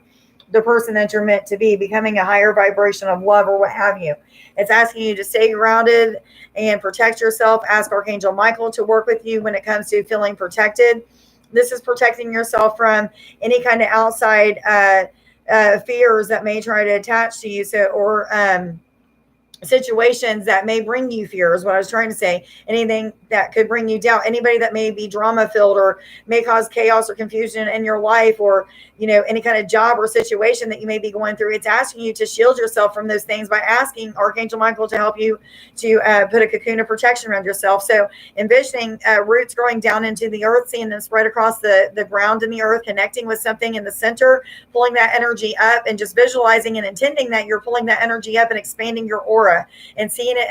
the person that you're meant to be, becoming a higher vibration of love or what have you. It's asking you to stay grounded and protect yourself. Ask Archangel Michael to work with you when it comes to feeling protected. This is protecting yourself from any kind of outside fears that may try to attach to you. So, or situations that may bring you fear is what I was trying to say. Anything that could bring you doubt, anybody that may be drama filled or may cause chaos or confusion in your life, or you know, any kind of job or situation that you may be going through. It's asking you to shield yourself from those things by asking Archangel Michael to help you to put a cocoon of protection around yourself. So envisioning roots growing down into the earth, seeing them spread across the ground in the earth, connecting with something in the center, pulling that energy up, and just visualizing and intending that you're pulling that energy up and expanding your aura and seeing it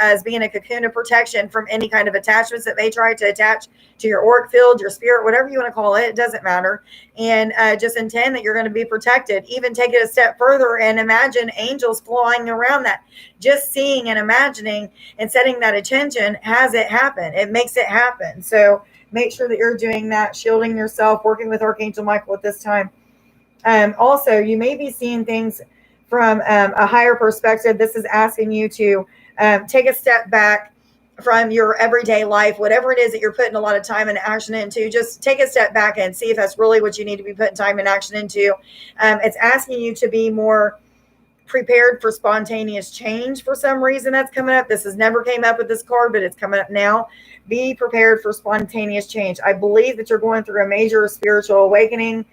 as being a cocoon of protection from any kind of attachments that may try to attach to your auric field, your spirit, whatever you want to call it. It doesn't matter. And just intend that you're going to be protected. Even take it a step further and imagine angels flying around that. Just seeing and imagining and setting that attention has it happen. It makes it happen. So make sure that you're doing that, shielding yourself, working with Archangel Michael at this time. Also, you may be seeing things from a higher perspective. This is asking you to take a step back from your everyday life, whatever it is that you're putting a lot of time and action into. Just take a step back and see if that's really what you need to be putting time and action into. It's asking you to be more prepared for spontaneous change. For some reason that's coming up. This has never came up with this card, but it's coming up now. Be prepared for spontaneous change. I believe that you're going through a major spiritual awakening,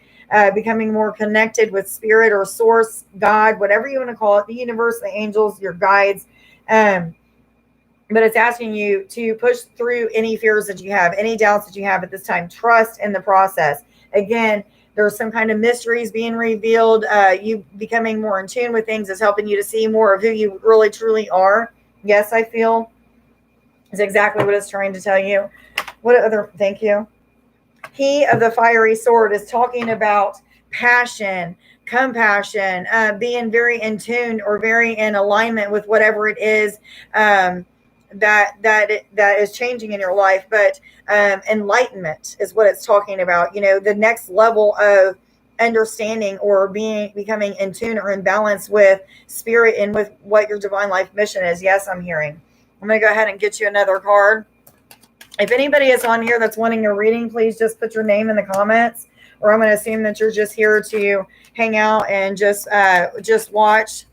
becoming more connected with spirit or source, God, whatever you want to call it, the universe, the angels, your guides. But it's asking you to push through any fears that you have, any doubts that you have at this time. Trust in the process. Again, there's some kind of mysteries being revealed. You becoming more in tune with things is helping you to see more of who you really truly are. Yes, I feel is exactly what it's trying to tell you. What other? Thank you. He of the fiery sword is talking about passion, compassion, being very in tune or very in alignment with whatever it is that is changing in your life. But enlightenment is what it's talking about. You know, the next level of understanding or becoming in tune or in balance with spirit and with what your divine life mission is. Yes, I'm hearing. I'm going to go ahead and get you another card. If anybody is on here that's wanting a reading, please just put your name in the comments, or I'm going to assume that you're just here to hang out and just watch.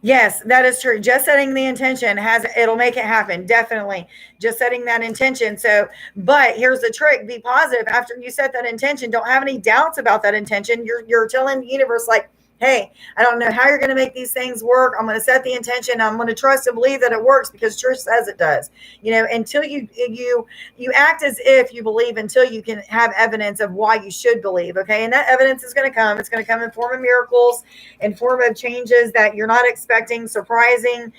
Yes, that is true. Just setting the intention it'll make it happen. Definitely. Just setting that intention. So, but here's the trick. Be positive after you set that intention. Don't have any doubts about that intention. You're telling the universe, like, hey, I don't know how you're going to make these things work. I'm going to set the intention. I'm going to trust and believe that it works because Trish says it does. Until you act as if you believe until you can have evidence of why you should believe. Okay. And that evidence is going to come. It's going to come in form of miracles, in form of changes that you're not expecting, surprising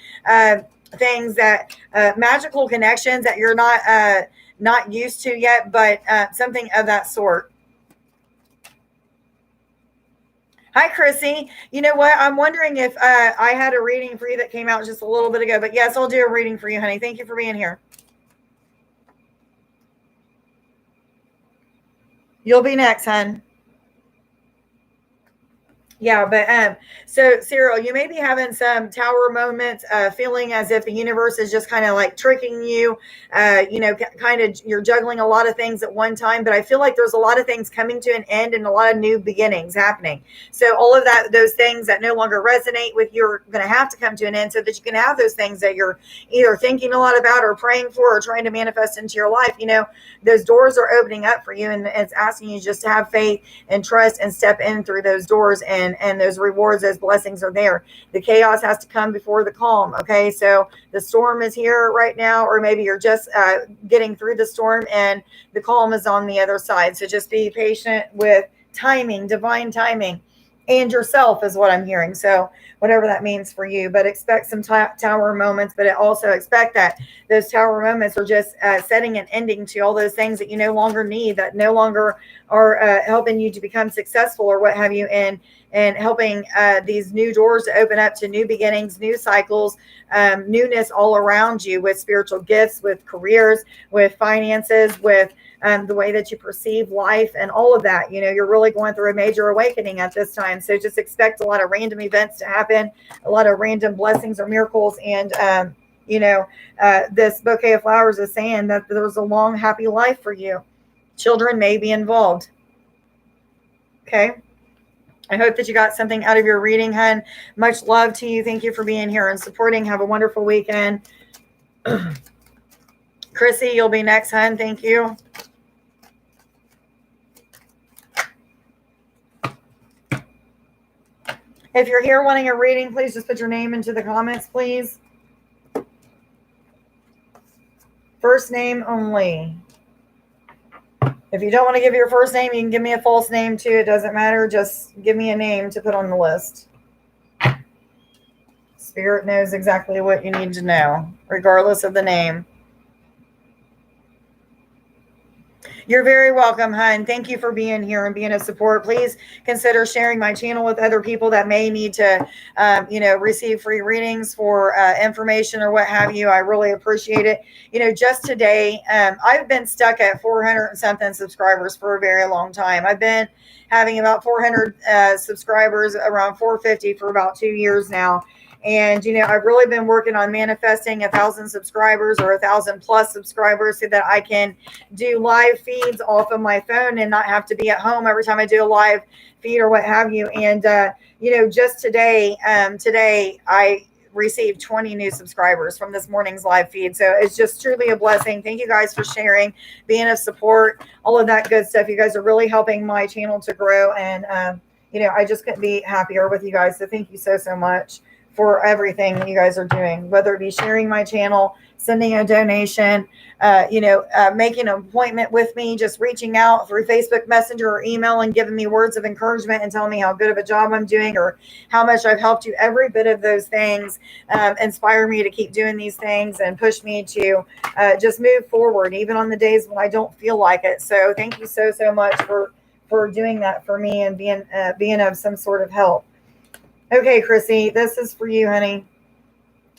things, that magical connections that you're not used to yet, but something of that sort. Hi, Chrissy. You know what? I'm wondering if I had a reading for you that came out just a little bit ago. But yes, I'll do a reading for you, honey. Thank you for being here. You'll be next, hon. Yeah, but so Cyril, you may be having some tower moments, feeling as if the universe is just kind of like tricking you. Kind of you're juggling a lot of things at one time, but I feel like there's a lot of things coming to an end and a lot of new beginnings happening. So all of those things that no longer resonate with you are going to have to come to an end so that you can have those things that you're either thinking a lot about or praying for or trying to manifest into your life. Those doors are opening up for you, and it's asking you just to have faith and trust and step in through those doors, and those rewards, those blessings are there. The chaos has to come before the calm. Okay, so the storm is here right now, or maybe you're just getting through the storm and the calm is on the other side. So just be patient with timing, divine timing, and yourself is what I'm hearing. So whatever that means for you, but expect some tower moments, but also expect that those tower moments are just setting an ending to all those things that you no longer need, that no longer are helping you to become successful or what have you, and helping these new doors to open up to new beginnings, new cycles, newness all around you, with spiritual gifts, with careers, with finances, with the way that you perceive life and all of that. You're really going through a major awakening at this time. So just expect a lot of random events to happen, a lot of random blessings or miracles. And, this bouquet of flowers is saying that there's a long, happy life for you. Children may be involved. Okay. I hope that you got something out of your reading, hun. Much love to you. Thank you for being here and supporting. Have a wonderful weekend. Chrissy, you'll be next, hun. Thank you. If you're here wanting a reading, please just put your name into the comments, please. First name only. If you don't want to give your first name, you can give me a false name too. It doesn't matter. Just give me a name to put on the list. Spirit knows exactly what you need to know, regardless of the name. You're very welcome, hun. Thank you for being here and being a support. Please consider sharing my channel with other people that may need to, receive free readings for information or what have you. I really appreciate it. Just today, I've been stuck at 400 and something subscribers for a very long time. I've been having about 400 subscribers, around 450 for about 2 years now. And, I've really been working on manifesting 1,000 subscribers or 1,000 plus subscribers so that I can do live feeds off of my phone and not have to be at home every time I do a live feed or what have you. And, just today I received 20 new subscribers from this morning's live feed. So it's just truly a blessing. Thank you guys for sharing, being of support, all of that good stuff. You guys are really helping my channel to grow. And, I just couldn't be happier with you guys. So thank you so, so much for everything you guys are doing, whether it be sharing my channel, sending a donation, making an appointment with me, just reaching out through Facebook Messenger or email and giving me words of encouragement and telling me how good of a job I'm doing or how much I've helped you. Every bit of those things inspire me to keep doing these things and push me to just move forward, even on the days when I don't feel like it. So thank you so, so much for doing that for me and being of some sort of help. Okay, Chrissy, this is for you, honey.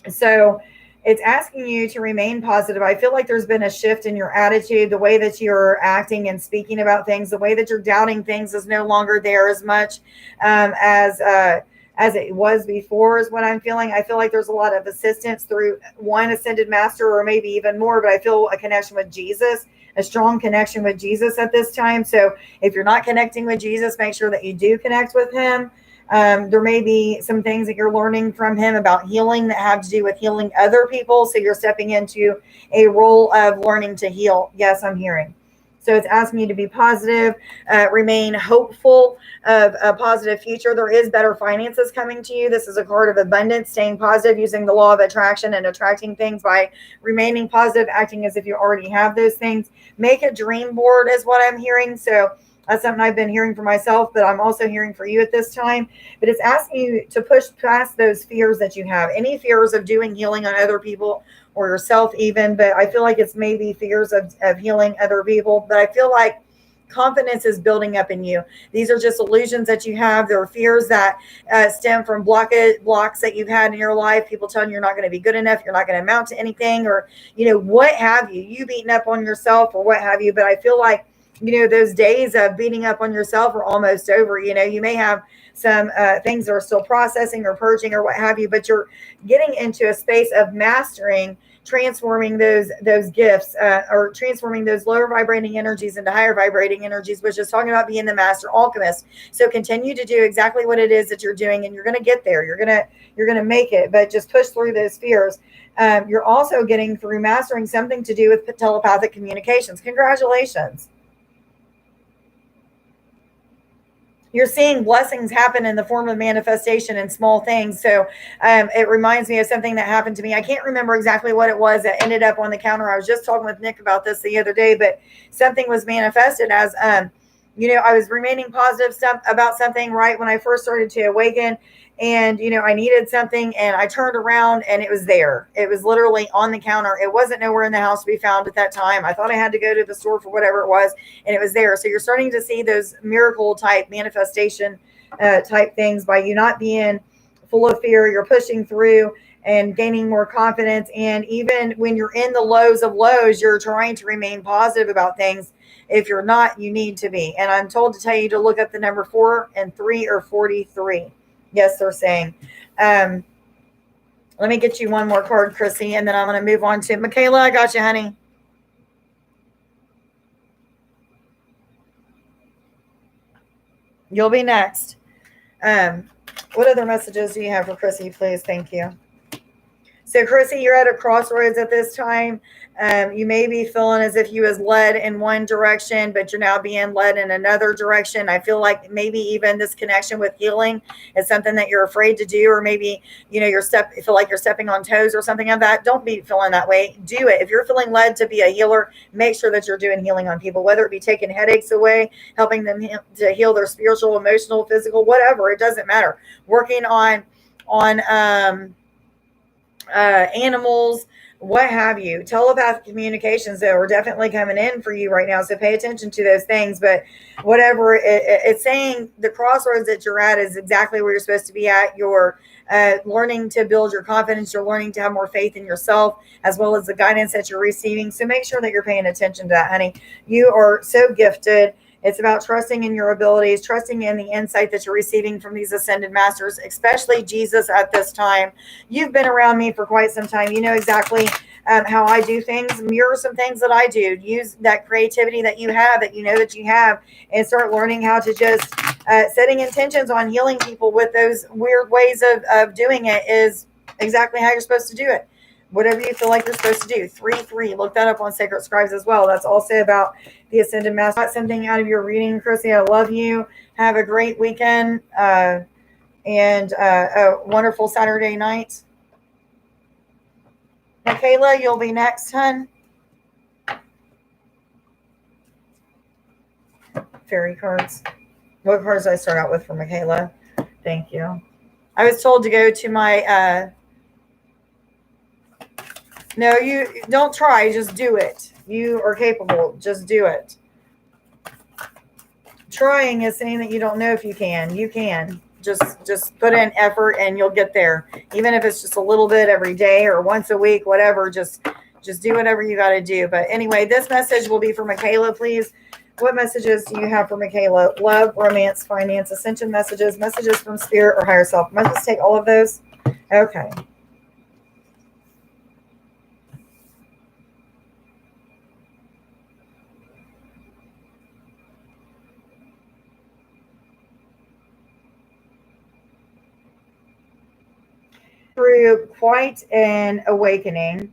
So It's asking you to remain positive. I feel like there's been a shift in your attitude, the way that you're acting and speaking about things, the way that you're doubting things is no longer there as much as it was before, is what I'm feeling. I feel like there's a lot of assistance through one ascended master, or maybe even more, but I feel a connection with Jesus, a strong connection with Jesus at this time. So if you're not connecting with Jesus, make sure that you do connect with him. There may be some things that you're learning from him about healing that have to do with healing other people. So you're stepping into a role of learning to heal. Yes, I'm hearing. So it's asking you to be positive, remain hopeful of a positive future. There is better finances coming to you. This is a card of abundance, staying positive, using the law of attraction and attracting things by remaining positive, acting as if you already have those things. Make a dream board is what I'm hearing. So that's something I've been hearing for myself, but I'm also hearing for you at this time. But it's asking you to push past those fears that you have, any fears of doing healing on other people or yourself even. But I feel like it's maybe fears of healing other people. But I feel like confidence is building up in you. These are just illusions that you have. There are fears that stem from blocks that you've had in your life. People telling you you're not going to be good enough, you're not going to amount to anything, or, what have you. You beating up on yourself or what have you. But I feel like, those days of beating up on yourself are almost over. You may have some things that are still processing or purging or what have you, but you're getting into a space of mastering, transforming those gifts, or transforming those lower vibrating energies into higher vibrating energies, which is talking about being the master alchemist. So continue to do exactly what it is that you're doing, and you're going to get there. You're going to make it, but just push through those fears. You're also getting through mastering something to do with telepathic communications. Congratulations. You're seeing blessings happen in the form of manifestation and small things. So it reminds me of something that happened to me. I can't remember exactly what it was that ended up on the counter. I was just talking with Nick about this the other day, but something was manifested as, I was remaining positive stuff about something right when I first started to awaken. And, I needed something, and I turned around and it was there. It was literally on the counter. It wasn't nowhere in the house to be found at that time. I thought I had to go to the store for whatever it was, and it was there. So you're starting to see those miracle type manifestation type things by you not being full of fear. You're pushing through and gaining more confidence. And even when you're in the lows of lows, you're trying to remain positive about things. If you're not, you need to be. And I'm told to tell you to look up the number 4 and 3 or 43. Yes, they're saying. Let me get you one more card, Chrissy, and then I'm going to move on to Michaela. I got you, honey. You'll be next. What other messages do you have for Chrissy, please? Thank you. So, Chrissy, you're at a crossroads at this time. You may be feeling as if you was led in one direction, but you're now being led in another direction. I feel like maybe even this connection with healing is something that you're afraid to do, or maybe, you feel like you're stepping on toes or something like that. Don't be feeling that way. Do it. If you're feeling led to be a healer, make sure that you're doing healing on people, whether it be taking headaches away, helping them to heal their spiritual, emotional, physical, whatever. It doesn't matter. Working on animals, what have you. Telepathic communications, though, are definitely coming in for you right now. So pay attention to those things. But whatever it's saying, the crossroads that you're at is exactly where you're supposed to be at. You're learning to build your confidence. You're learning to have more faith in yourself, as well as the guidance that you're receiving. So make sure that you're paying attention to that, honey. You are so gifted. It's about trusting in your abilities, trusting in the insight that you're receiving from these ascended masters, especially Jesus at this time. You've been around me for quite some time. You know exactly how I do things. Mirror some things that I do. Use that creativity that you have, that you have, and start learning how to just setting intentions on healing people with those weird ways of doing it is exactly how you're supposed to do it. Whatever you feel like you're supposed to do. 3-3. Look that up on Sacred Scribes as well. That's also about the Ascended Master. Got something out of your reading, Chrissy. I love you. Have a great weekend and a wonderful Saturday night. Michaela, you'll be next, hun. Fairy cards. What cards did I start out with for Michaela? Thank you. I was told to go to my... No, you don't try. Just do it. You are capable. Just do it. Trying is saying that you don't know if you can. You can. just put in effort and you'll get there. Even if it's just a little bit every day or once a week, whatever, just do whatever you got to do. But anyway, this message will be for Michaela, please. What messages do you have for Michaela? Love, romance, finance, ascension messages, messages from spirit or higher self. Must just take all of those. Okay. Through quite an awakening.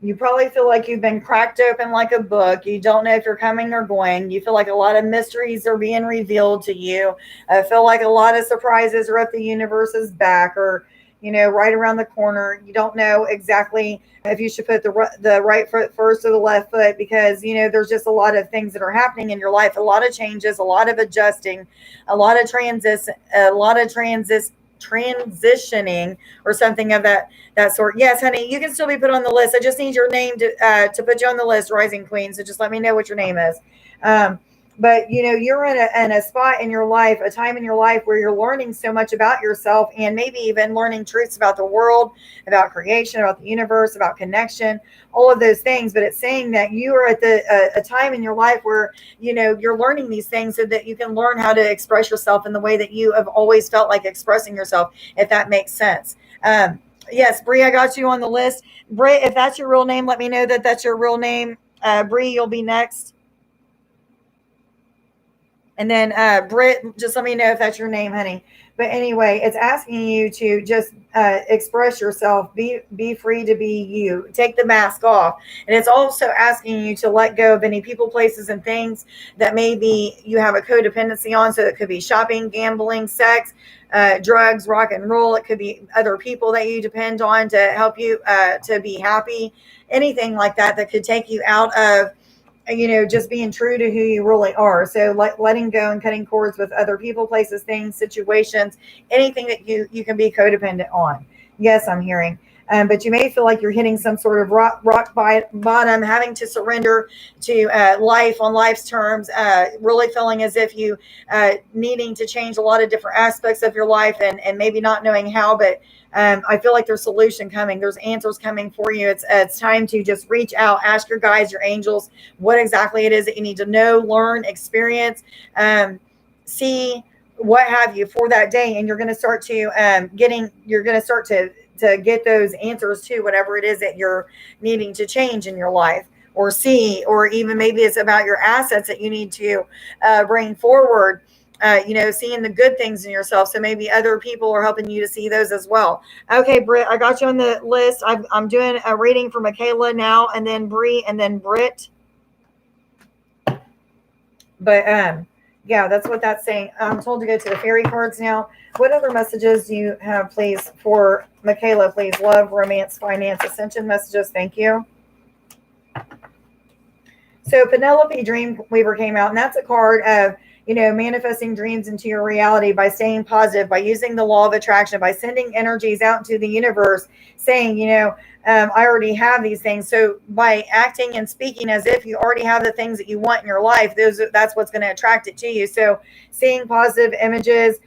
You probably feel like you've been cracked open like a book. You don't know if you're coming or going. You feel like a lot of mysteries are being revealed to you. I feel like a lot of surprises are at the universe's back or, right around the corner. You don't know exactly if you should put the right foot first or the left foot because, there's just a lot of things that are happening in your life, a lot of changes, a lot of adjusting, a lot of transitioning or something of that sort. Yes, honey, you can still be put on the list. I just need your name to put you on the list, Rising Queen. So just let me know what your name is. But you're in a spot in your life, a time in your life where you're learning so much about yourself and maybe even learning truths about the world, about creation, about the universe, about connection, all of those things. But it's saying that you are at a time in your life where you're learning these things so that you can learn how to express yourself in the way that you have always felt like expressing yourself, if that makes sense. Yes, Bree, I got you on the list. Bree, if that's your real name, let me know that that's your real name. Bree, you'll be next. And then Britt, just let me know if that's your name, honey. But anyway, it's asking you to just express yourself, be free to be you, take the mask off. And it's also asking you to let go of any people, places, and things that maybe you have a codependency on. So it could be shopping, gambling, sex, drugs, rock and roll. It could be other people that you depend on to help you to be happy, anything like that could take you out of just being true to who you really are. So letting go and cutting cords with other people, places, things, situations, anything that you can be codependent on. Yes, I'm hearing. But you may feel like you're hitting some sort of rock bottom, having to surrender to life on life's terms, really feeling as if you needing to change a lot of different aspects of your life and maybe not knowing how, but I feel like there's solution coming. There's answers coming for you. It's time to just reach out, ask your guides, your angels, what exactly it is that you need to know, learn, experience, see, what have you for that day. And you're going to start to to get those answers to whatever it is that you're needing to change in your life or see, or even maybe it's about your assets that you need to bring forward. Seeing the good things in yourself. So maybe other people are helping you to see those as well. Okay, Britt, I got you on the list. I'm doing a reading for Michaela now, and then Bree, and then Britt. But yeah, that's what that's saying. I'm told to go to the fairy cards now. What other messages do you have, please, for Michaela? Please, love, romance, finance, ascension messages. Thank you. So Penelope Dreamweaver came out, and that's a card of manifesting dreams into your reality by staying positive, by using the law of attraction, by sending energies out into the universe, saying, I already have these things. So by acting and speaking as if you already have the things that you want in your life, that's what's going to attract it to you. So seeing positive images,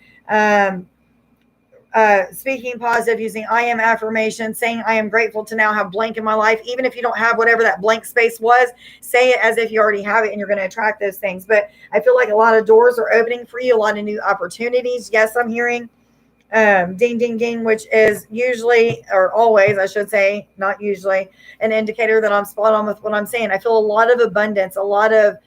speaking positive, using I am affirmation, saying I am grateful to now have blank in my life. Even if you don't have whatever that blank space was, say it as if you already have it and you're going to attract those things. But I feel like a lot of doors are opening for you, a lot of new opportunities. Yes, I'm hearing ding, ding, ding, which is usually, or always, I should say, not usually, an indicator that I'm spot on with what I'm saying. I feel a lot of abundance, a lot of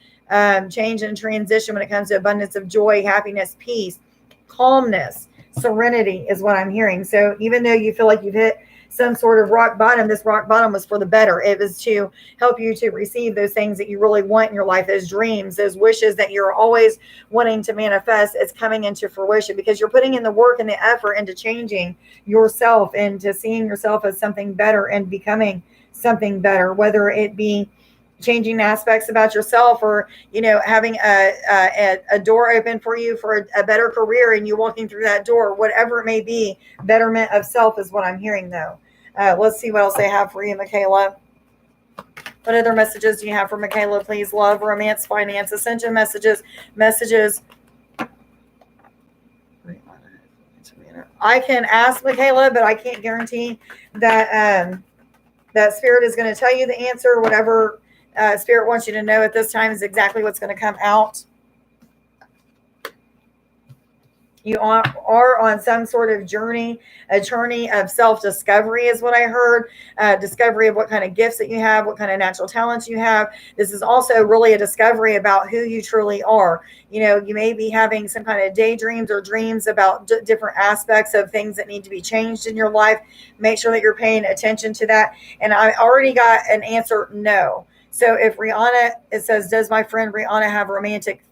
change and transition when it comes to abundance of joy, happiness, peace, calmness. Serenity is what I'm hearing. So even though you feel like you've hit some sort of rock bottom, this rock bottom was for the better. It was to help you to receive those things that you really want in your life, those dreams, those wishes that you're always wanting to manifest. It's coming into fruition because you're putting in the work and the effort into changing yourself, into seeing yourself as something better and becoming something better, whether it be changing aspects about yourself or having a door open for you for a better career and you walking through that door, whatever it may be. Betterment of self is what I'm hearing, though. Let's see what else they have for you, Michaela. What other messages do you have for Michaela, please? Love, romance, finance, ascension messages. I can ask Michaela, but I can't guarantee that that Spirit is going to tell you the answer. Whatever Spirit wants you to know at this time is exactly what's going to come out. You are on some sort of journey, a journey of self-discovery is what I heard. Discovery of what kind of gifts that you have, what kind of natural talents you have. This is also really a discovery about who you truly are. You know, you may be having some kind of daydreams or dreams about different aspects of things that need to be changed in your life. Make sure that you're paying attention to that. And I already got an answer, no. So if Rihanna, it says, does my friend Rihanna have romantic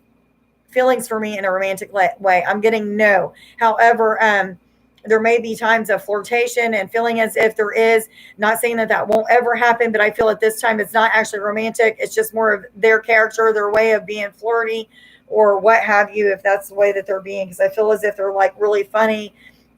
feelings for me in a romantic way? I'm getting no. However, there may be times of flirtation and feeling as if there is. Not saying that that won't ever happen, but I feel at this time it's not actually romantic. It's just more of their character, their way of being flirty or what have you, if that's the way that they're being. Because I feel as if they're like really funny,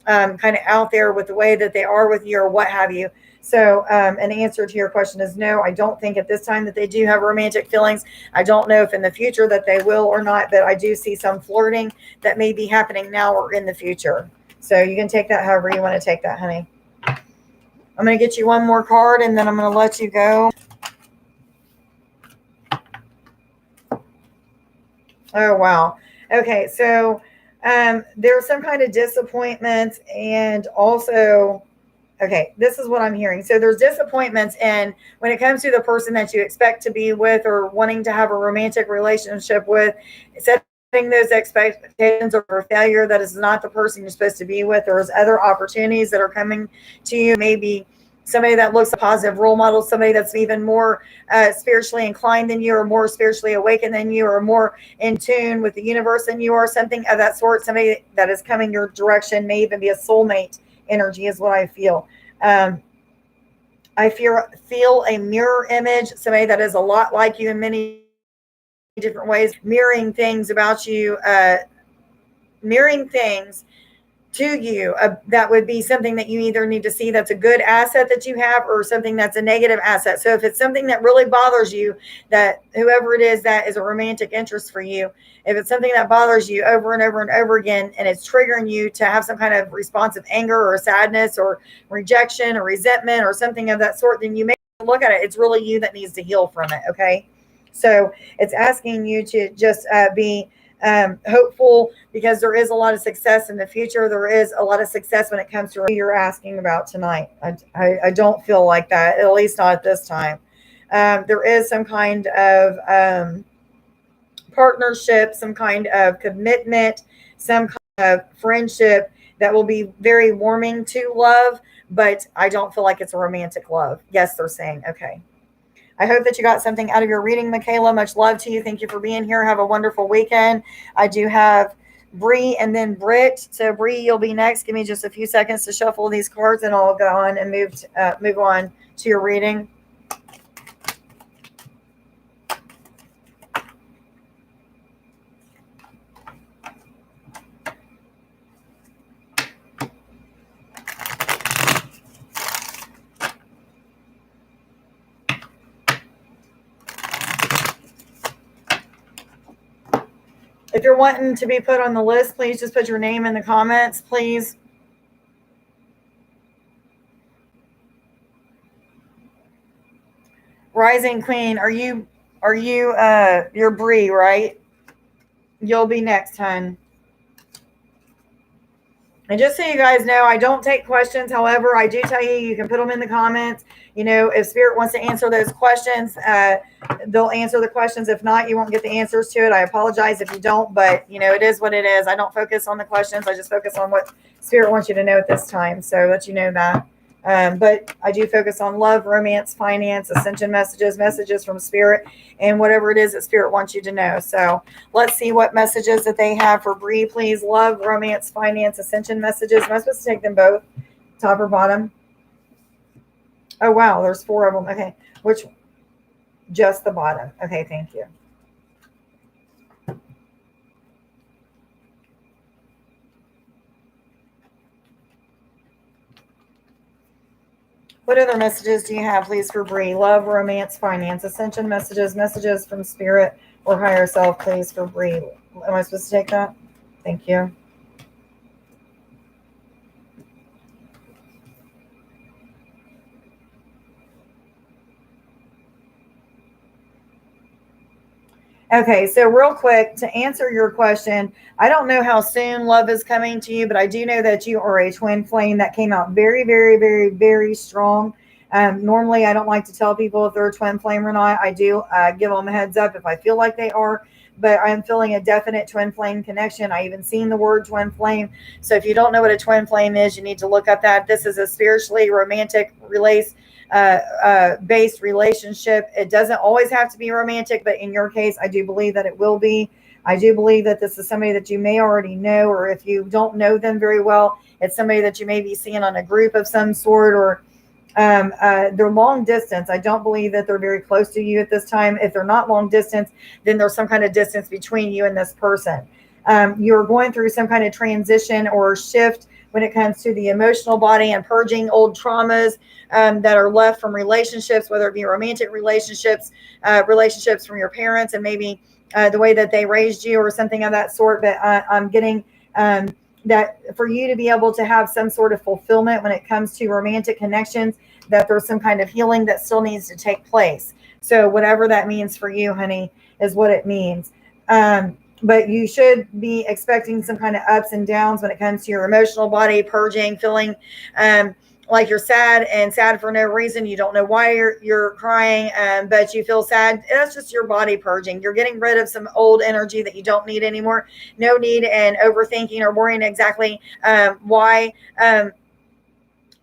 kind of out there with the way that they are with you or what have you. So an answer to your question is no. I don't think at this time that they do have romantic feelings. I don't know if in the future that they will or not, but I do see some flirting that may be happening now or in the future. So you can take that however you want to take that, honey. I'm going to get you one more card and then I'm going to let you go. Oh, wow. Okay, so there's some kind of disappointment and also... Okay, this is what I'm hearing. So there's disappointments, and when it comes to the person that you expect to be with or wanting to have a romantic relationship with, setting those expectations or failure that is not the person you're supposed to be with. There's other opportunities that are coming to you. Maybe somebody that looks a positive role model, somebody that's even more spiritually inclined than you or more spiritually awakened than you or more in tune with the universe than you are, something of that sort. Somebody that is coming your direction, may even be a soulmate energy is what I feel. I feel a mirror image, somebody that is a lot like you in many different ways, mirroring things about you, mirroring things to you. That would be something that you either need to see that's a good asset that you have or something that's a negative asset. So if it's something that really bothers you, that whoever it is that is a romantic interest for you, if it's something that bothers you over and over and over again, and it's triggering you to have some kind of response of anger or sadness or rejection or resentment or something of that sort, then you may look at it. It's really you that needs to heal from it. Okay. So it's asking you to just be hopeful, because there is a lot of success in the future. There is a lot of success when it comes to what you're asking about tonight. I don't feel like that, at least not at this time. There is some kind of partnership, some kind of commitment, some kind of friendship that will be very warming to love, but I don't feel like it's a romantic love. Yes, they're saying. Okay. I hope that you got something out of your reading, Michaela. Much love to you. Thank you for being here. Have a wonderful weekend. I do have Bree and then Britt. So Bree, you'll be next. Give me just a few seconds to shuffle these cards, and I'll go on and move on to your reading. If you're wanting to be put on the list, please just put your name in the comments, please. Rising Queen, you're Bree, right? You'll be next, hun. And just so you guys know, I don't take questions. However, I do tell you, you can put them in the comments. You know, if Spirit wants to answer those questions, they'll answer the questions. If not, you won't get the answers to it. I apologize if you don't, but you know, it is what it is. I don't focus on the questions. I just focus on what Spirit wants you to know at this time. So let you know that. But I do focus on love, romance, finance, ascension messages from Spirit, and whatever it is that Spirit wants you to know. So let's see what messages that they have for Bree, please. Love, romance, finance, ascension messages. Am I supposed to take them both, top or bottom? Oh, wow. There's 4 of them. Okay. Which? Just the bottom. Okay. Thank you. What other messages do you have, please, for Bree? Love, romance, finance, ascension messages from Spirit or higher self, please, for Bree. Am I supposed to take that? Thank you. Okay, so real quick to answer your question, I don't know how soon love is coming to you, but I do know that you are a twin flame that came out very, very, very, very strong. Normally, I don't like to tell people if they're a twin flame or not. I do give them a heads up if I feel like they are, but I'm feeling a definite twin flame connection. I even seen the word twin flame. So if you don't know what a twin flame is, you need to look up that. This is a spiritually romantic based relationship. It doesn't always have to be romantic, but in your case, I do believe that it will be. I do believe that this is somebody that you may already know, or if you don't know them very well, it's somebody that you may be seeing on a group of some sort, or they're long distance. I don't believe that they're very close to you at this time. If they're not long distance, then there's some kind of distance between you and this person. You're going through some kind of transition or shift when it comes to the emotional body and purging old traumas that are left from relationships, whether it be romantic relationships, relationships from your parents, and maybe the way that they raised you or something of that sort. But I'm getting that for you to be able to have some sort of fulfillment when it comes to romantic connections, that there's some kind of healing that still needs to take place. So whatever that means for you, honey, is what it means. But you should be expecting some kind of ups and downs when it comes to your emotional body, purging, feeling like you're sad and sad for no reason. You don't know why you're crying, but you feel sad. That's just your body purging. You're getting rid of some old energy that you don't need anymore. No need in overthinking or worrying exactly why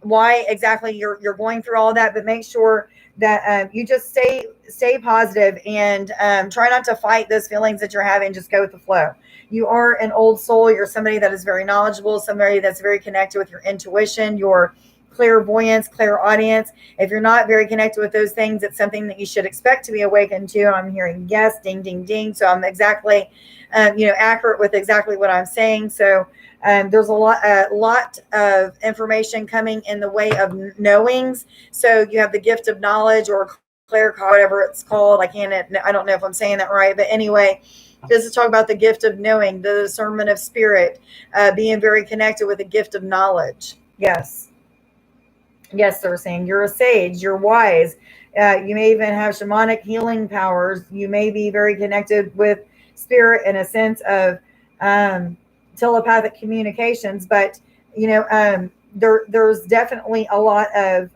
exactly you're going through all that. But make sure that you just stay positive and try not to fight those feelings that you're having. Just go with the flow. You are an old soul. You're somebody that is very knowledgeable, somebody that's very connected with your intuition, your clairvoyance, clairaudience. If you're not very connected with those things, it's something that you should expect to be awakened to. I'm hearing yes, ding, ding, ding. So I'm exactly, accurate with exactly what I'm saying. So there's a lot of information coming in the way of knowings. So you have the gift of knowledge, or whatever it's called. I don't know if I'm saying that right, but anyway, this is talk about the gift of knowing, the discernment of spirit, being very connected with the gift of knowledge. Yes, they're saying you're a sage, you're wise. You may even have shamanic healing powers. You may be very connected with spirit in a sense of telepathic communications. But there's definitely a lot of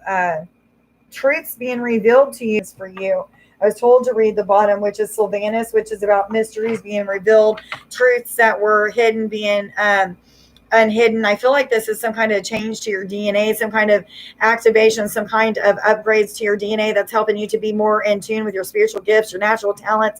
truths being revealed to you for you. I was told to read the bottom, which is Sylvanus, which is about mysteries being revealed, truths that were hidden being unhidden. I feel like this is some kind of change to your DNA, some kind of activation, some kind of upgrades to your DNA that's helping you to be more in tune with your spiritual gifts, your natural talents,